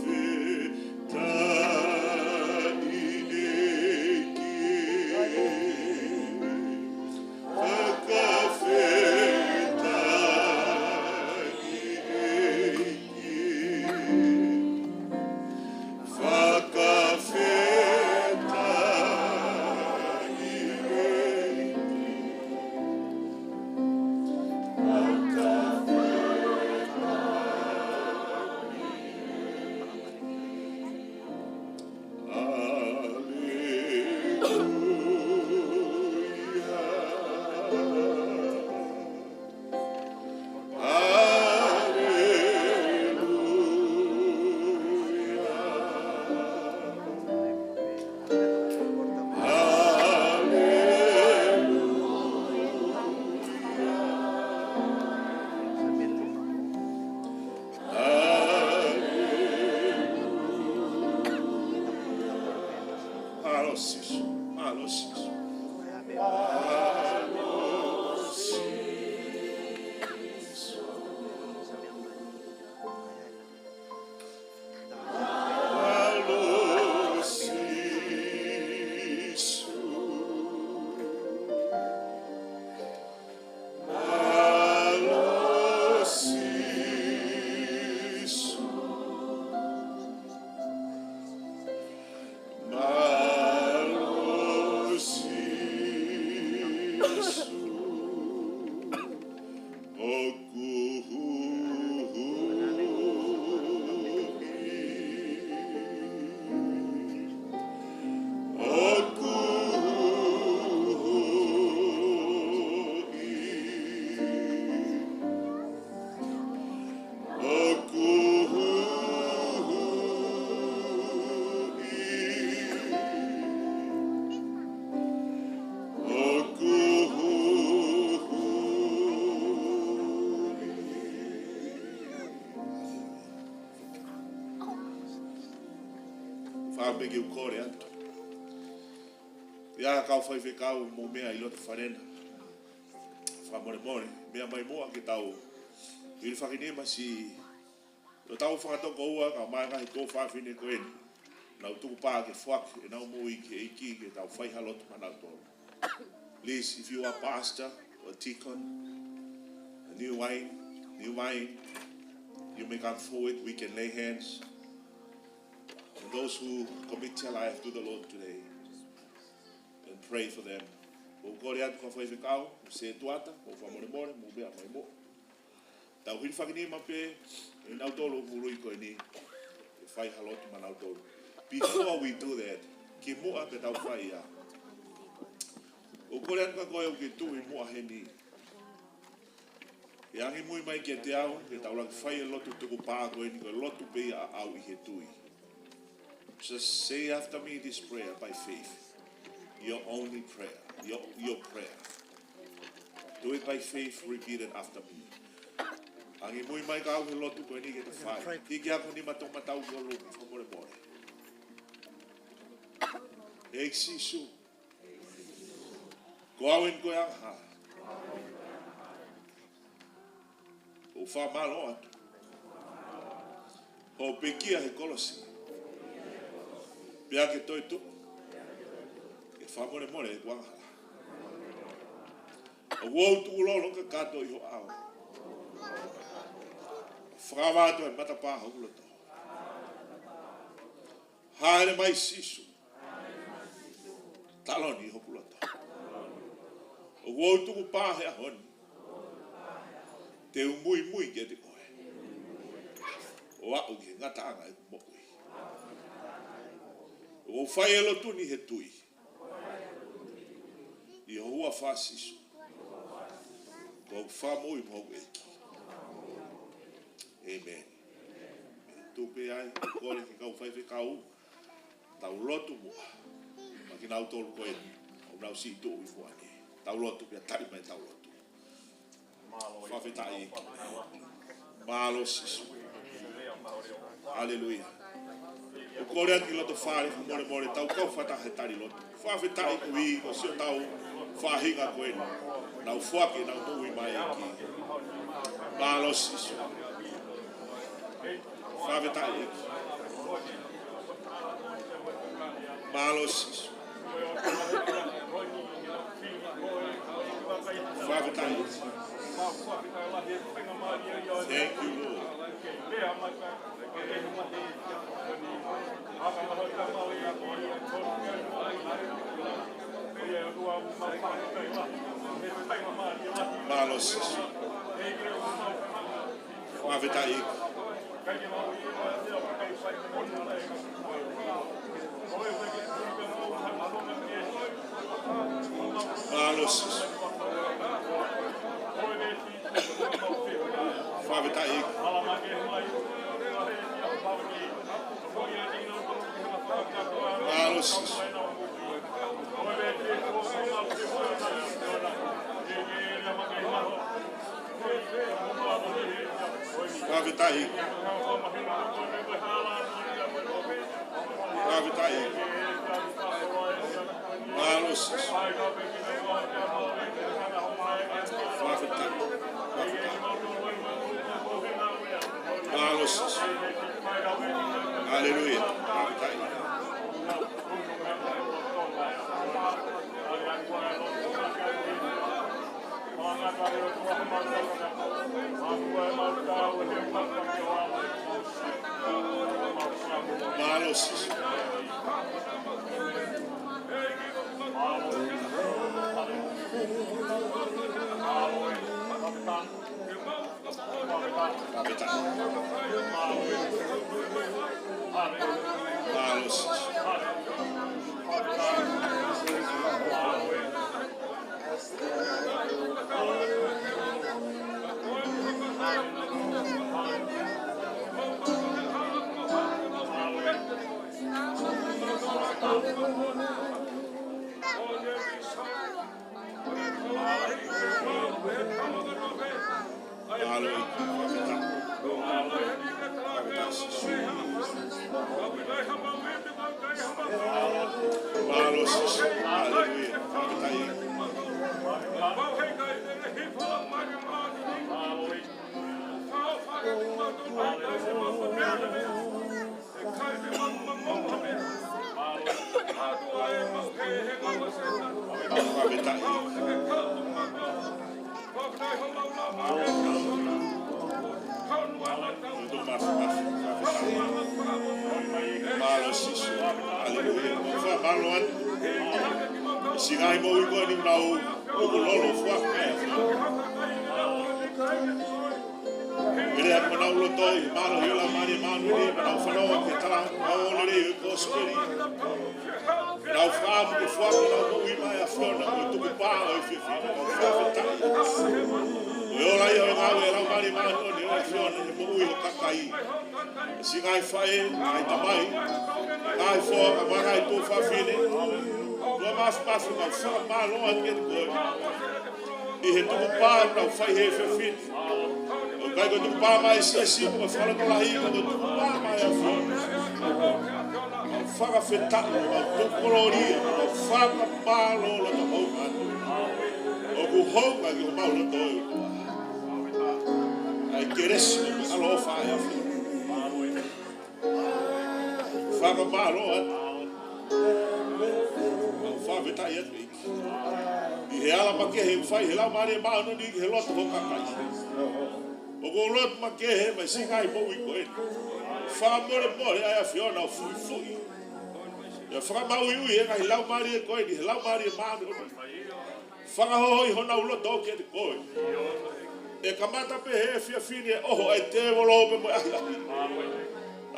tani eki whakawhi tani eki whakawhi tani Bege o kore anto. Ia kau Faifekau mo mea I loto whanena. Whamore more, mea mai moa ki tau. Ili whakinema si no tau whakatoko ua ka mai ngahi tō whawhine ko eni. Nau tuku pā ke whak e nau mo I ke eiki ke tau whaihaloto manau tō. Please, if you are pastor or deacon, New wine. You may come forward. We can lay hands. And those who commit their life to the Lord today and pray for them. O kore atu ka Faifekau, o se tuata, o whamore, mo bea mai mo. Tau hiri whakini mape, e nau tolo murui koe ni, e whai halotu ma nau tolo. Before we do that, ki mua pe tau whai ia. O kore atu ka koe o ki tui mua he ni. E angi mui mai ki te au, e tau laki whai e lotu tuku pā koe ni, koe lotu pe a au I he tui. Just say after me this prayer by faith. Your only prayer. Your prayer. Do it by faith, repeat it after me. Angi mui mai ka au he lotu koe ni ke te whai. Hiki ako ni matong matau ko lomi, whamore more. E sisu. Ko awen koe aha. O wha malo atu. Ho pekia he kolosi. Pea ke toi tu. Ke whamore more e kuangaha. O wou tu ulolo ka kato I ho au. Whakawātua e matapā hauloto. Haere mai sisu. Taloni I hokuloto. O wou tuku pā he ahoni. Te umui ke te koe. O au ki ngata anga e kumokui. O whai elo tuni he tui. I hoa wha sisu. Ko wha mui mau eki. Amen. Tupe ai, kore ki kau Faifekau. Tau lotu mua. Ma ki nau tolu koe. O nau si tu ui fuane. Tau lotu pia tari mai tau lotu. Whawhetai eki. Malo sisu. Aleluia. O kore ati loto whare more tau kau whatahe tari loto. Whawhetai kui ko sio tau whahinga koe. Nau whake nau tui mai eki. Malo sisu. Whawhetai eki. Malo sisu. Whawhetai eki. Thank you, Lord. Malo sisu. Whawhetai eki. Malo sisu. Whawhetai eki. Malo sisu. Whawhetai eki. Whawhetai eki. Malo sisu. Whawhetai. Malo sisu. Hallelujah. Whawhetai eki. Malo sisu. Malo sisu. Hallelujah. sisu. Aleluia. Fa malo singai mo i ko ni nau o lolo fuaka. Ele a mana ulo toi malo yola mani manu ni mana fano ke tala o le ko speri. Nau fam ke fuaka nau mo i mai a fona o tu pa o fifi o fa yola yo ngau e lau mani manu ni o fona ni mo i kakai. Singai fai ai tamai. Ai fo a magai to fa fine. Tua mas pasu ma fa malo ake ko. I he tu pa na fai he fefin. O kai ko tu pa mai si ko fala ko lai ko tu pa mai a fo. Fa ka feta o koloria o fa ka malo lo to ho. O ku ho ka ki o malo to. Ai queres alo fa ya fo. Fa ka malo fa veta ia tu. I he ala ma ke he fai he la mare ma no ni he lot ho ka kai. O go lot ma ke he ma singai mo i ko e. Fa more ai fiona fui. Ya fa ma ui e ka la mare ko e he la mare ma no. Fa ho i hona ulo do ke ko e. E kamata pe he fia fini o ai te volo pe mo ai.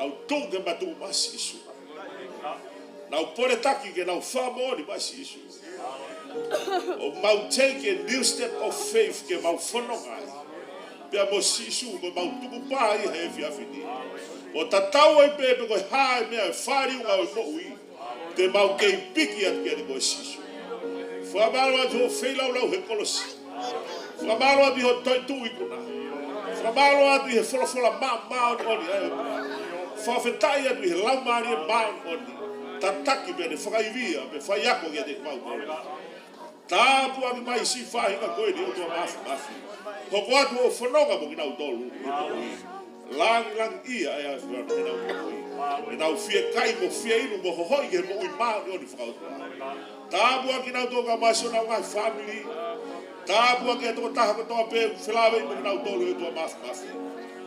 Au tunga ma tu masi su. Now put a taki ke now far more di basi isu. O mau take a new step of faith ke mau fono ai. Pea mo si isu ko mau tuku pa i he fia fini. O tatau e pepe ko hai mea fari unga o mo ui. Te mau kei piki at ke ko si isu. Fua malo atu o feila ulau he kolosi. Fua malo atu ho toi tu ikuna. Fua malo atu he fola ma oni ai. Fua fetai atu he lau mari e ma oni. Tataki bene whakaivia, me whai ako kia te mau kore. Tāpu aki mai si whahi ka koe ni o tua mafi. Hoko atu o whanonga mo ki nau tolu. Lang ia e a whiana e nau tolu. E nau fia kai mo fia inu mo hohoi ke mo ui maa ni oni whakautua. Tāpu aki nau toka masio nau ngai family. Tāpu aki atoko taha ko toa pe whilawe mo ki nau tolu e tua mafi.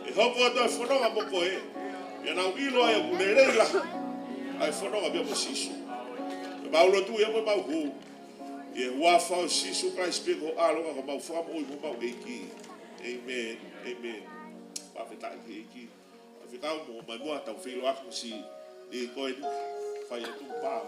E hoko atu e whanonga mo koe. E nau ilo ai a kunerei lahi. Ai whanonga bia mo sisu. E maulo tu ia mo mau hu. E wafa o sisu Christ pe ko alonga ko mau wham oi mo mau eiki. Amen. Amen. Pawheta eiki. Faifekau mo mai mua tau whilo aku si e koe ni. Whai e tu pā.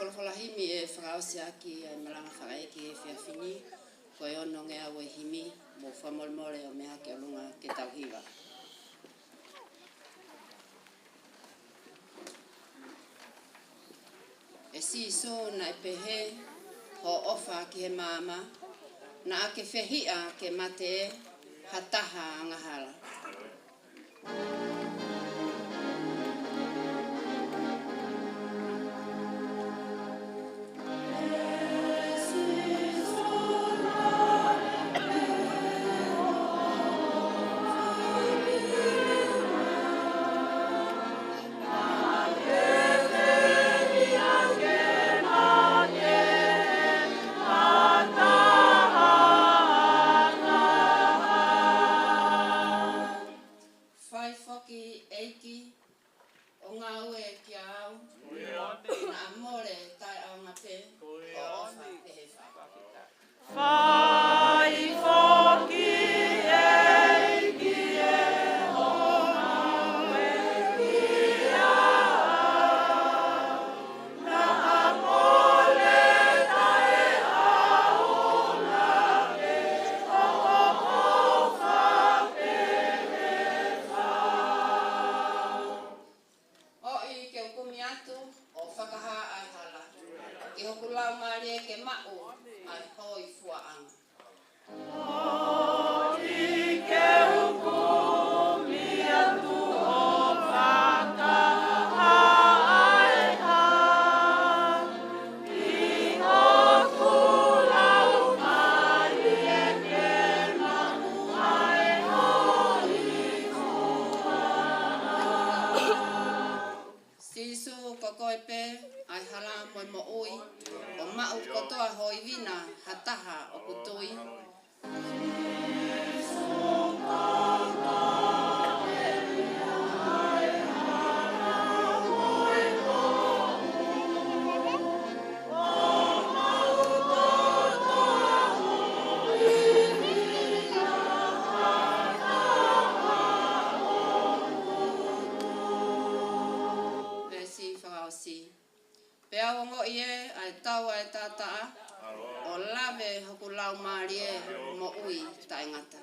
whalawhalahimi e whakaosi aki e Malanga whakaeki e whiawhini. Ko e ono ngea ue himi mo whamolmole o mea ke alunga ke tauhiwa. E si so na e pehe ho ofa ki he mama na ake whehia ke mate hataha angahala. O lave hoku lau marie mo ui Tangata.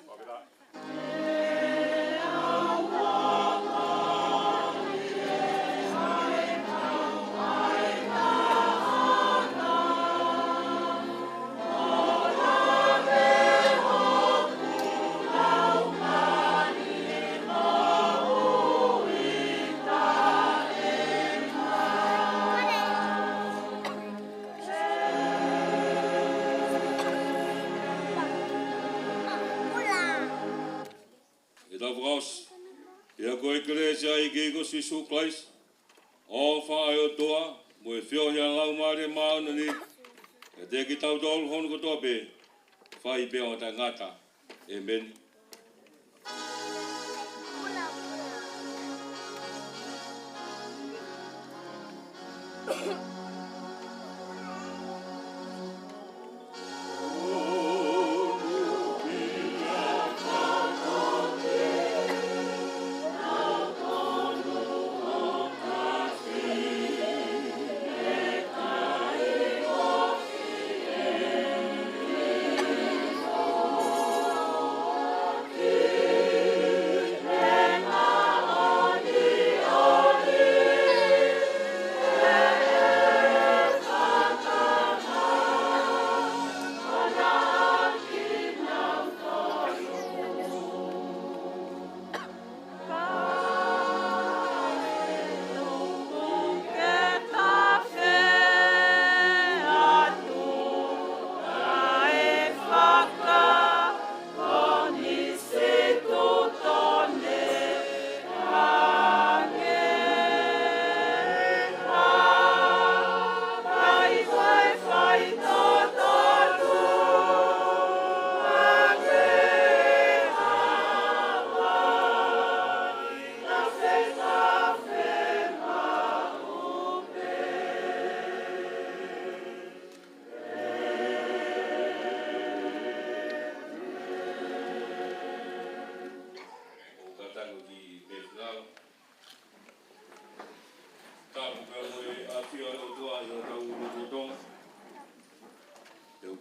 Ia ko eklesia I Gigo Sisu Christ. O whae o toa, mo e whiohia lau maare mauna ni. E te ki tau tolu honu ko toa pe. Whai pe o Tangata. Amen. Yeah.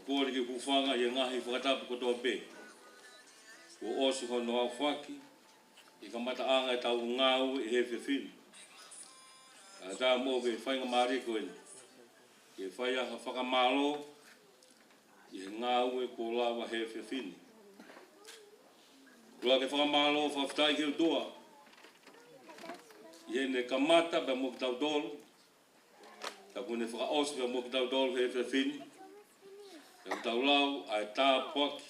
kore ke kufanga ia ngahi whakatapu kotoa pe. Ko osu hono au whaki, i ka mata anga e tau ngau e he whiwhinu. A tā mō ke whainga maari koe, ke whaia ha whakamalo, i he ngau e ko lawa he whiwhinu. Kua ke whakamalo whawhitai ke utoa, i he ne kamata pe mō ki tau dolu, ka kune whakaosu pe mō ki tau dolu he whiwhinu, ka tau lau ai tā poki,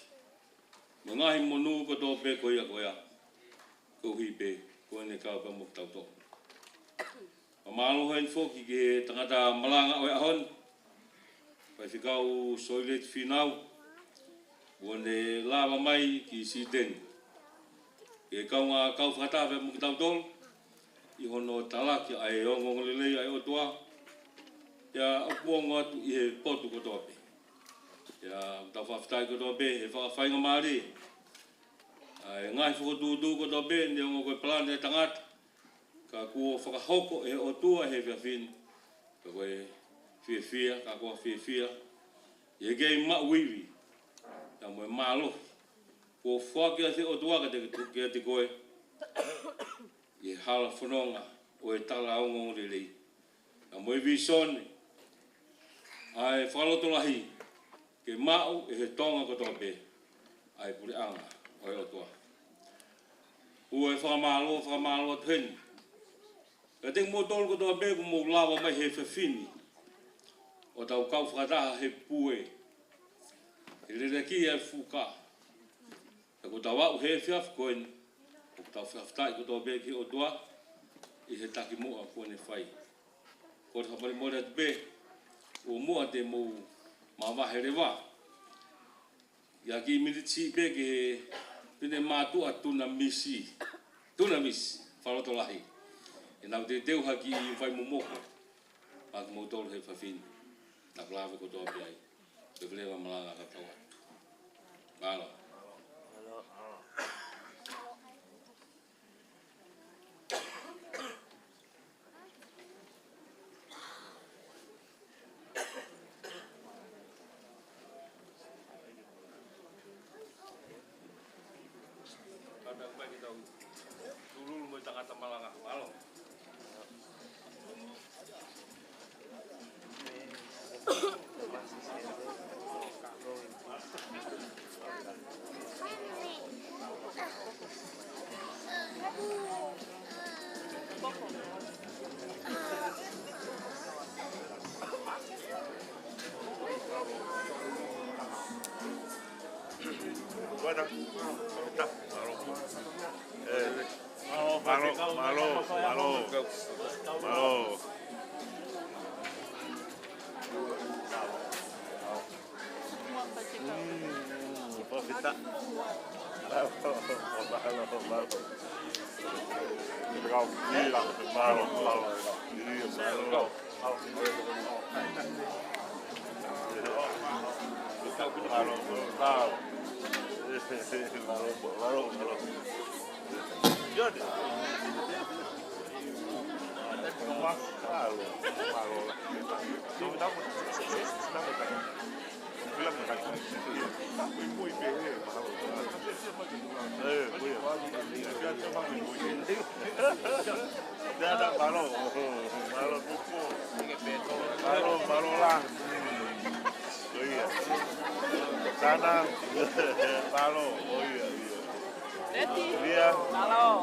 ma ngahi monu ko tō pe koia koia, ko hui pe, ko ne kau pe mō ki tau dolu. Ma malo hain foki ke tangata Malanga oe ahon, Faifekau Soileti Finau, wone lava mai ki si teni. Ke kaunga kau whakata pe mō ki tau dolu, i hono talaki ai ongo lelei ai o toa, ia apuongo atu i he potu ko toa pe. Ia tau whawhitai ko toa pe, he whakawhainga maari. Ai ngai whakotūtū ko toa pe, ni ongo koe plane e tangata. Ka kua whakahoko e o tua he whiawhinu. Ka koe whiawhia, ka kua whiawhia. Ie gei mauiwi, ka moe mālohi. Kua whakia te o tua ka te koe. Ie hala whanonga o e tala aongo rerei. Ka moe visone. Ai whalotolahi. Ke mau e he tonga ko toa pe. Ai puri anga o e o tua. Ua e whakamalo tuheni. Ka te mō tolu ko toa pe ku mō lawa mai he whiwhini. O tau kau whakataha he pue. He rereki e whuka. Ka ko tau au he whiawh koen. O tau whiawhtai ko toa pe ki o tua. I he taki mua koene whai. Ko te hapari mōre atu pe. O mua te mō mawahe rewa. Ia ki militsi pe ke pine mātua tuna misi. Tuna misi. Whalotolahi. E nau te teu haki i whai momoko. Pāki mō tolu he whawhini. Nā plawe ko toa pe ai. Te wlewa Malanga ka taua. Mālo. Kadang bagi tahu. Dulu mo Tangata Malanga. Mālo. Malo. Kita.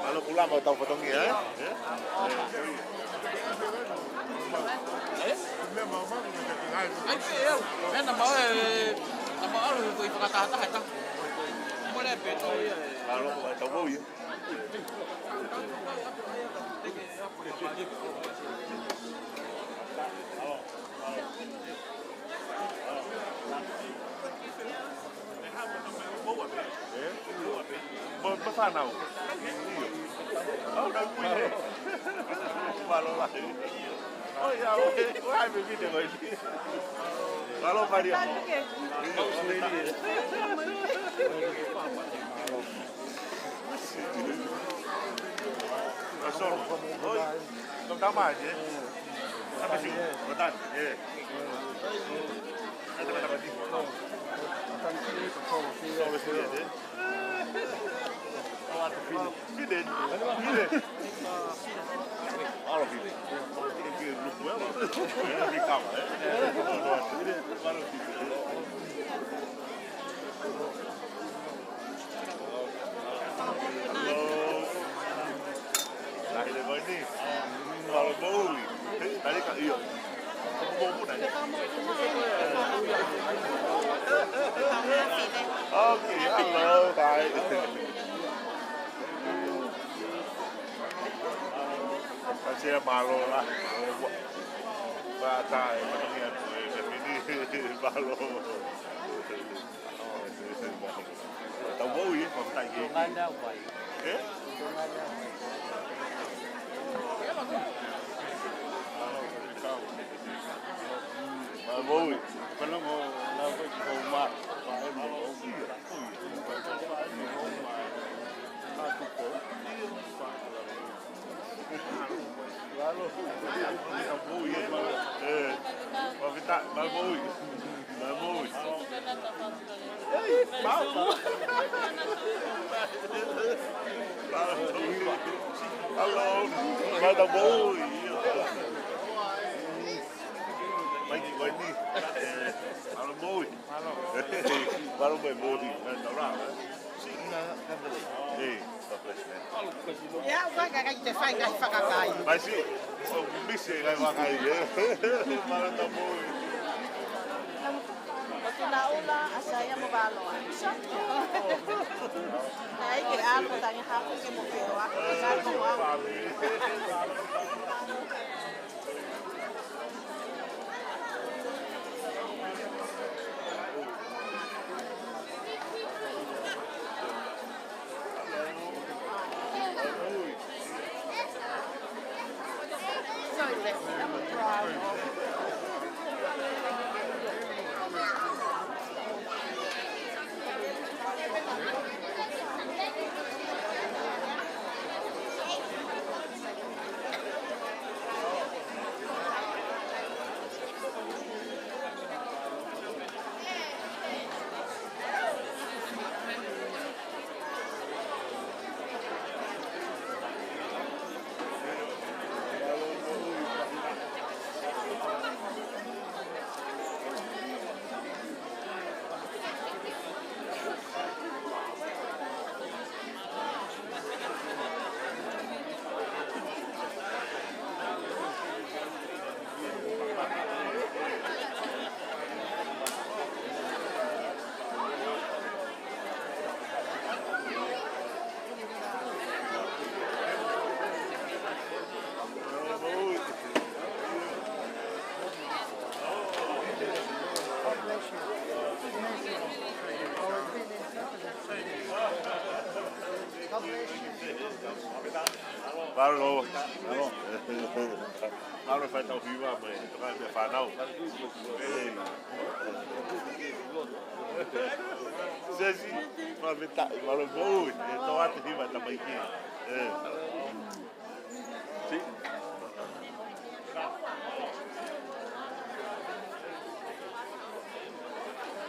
Kalau pulang mau tahu potongnya ya. Kalau tahu ya. Finau. Oh, no, Malo lagi. Oh ya, wah begitu guys. Malo Maria. Masuk. Oh, tentang aja. Apa sih? Betul. Okay, hello, hi. Saya malu lah. Batai, macamnya ini malu. Tahu bau ya, mau tanya. Ada apa? Eh? Bau. Kalau mau lakukan rumah, lalu mau minta mamui halo mau mamui lagi ini halo mamui baru mamui orang Ya, vai que te faz ngai whakakai. Mas sim, o bicho vai vagar aí. Para tá bom. Naula asaya mo balo. Ay ke ako tanya hapo ke mo pero ako sa mo. Soileti, I'm a problem. Baru baru Faifekau mai, tukar dia Finau. Jadi, mau minta baru bau, itu hati hiba tambah ini.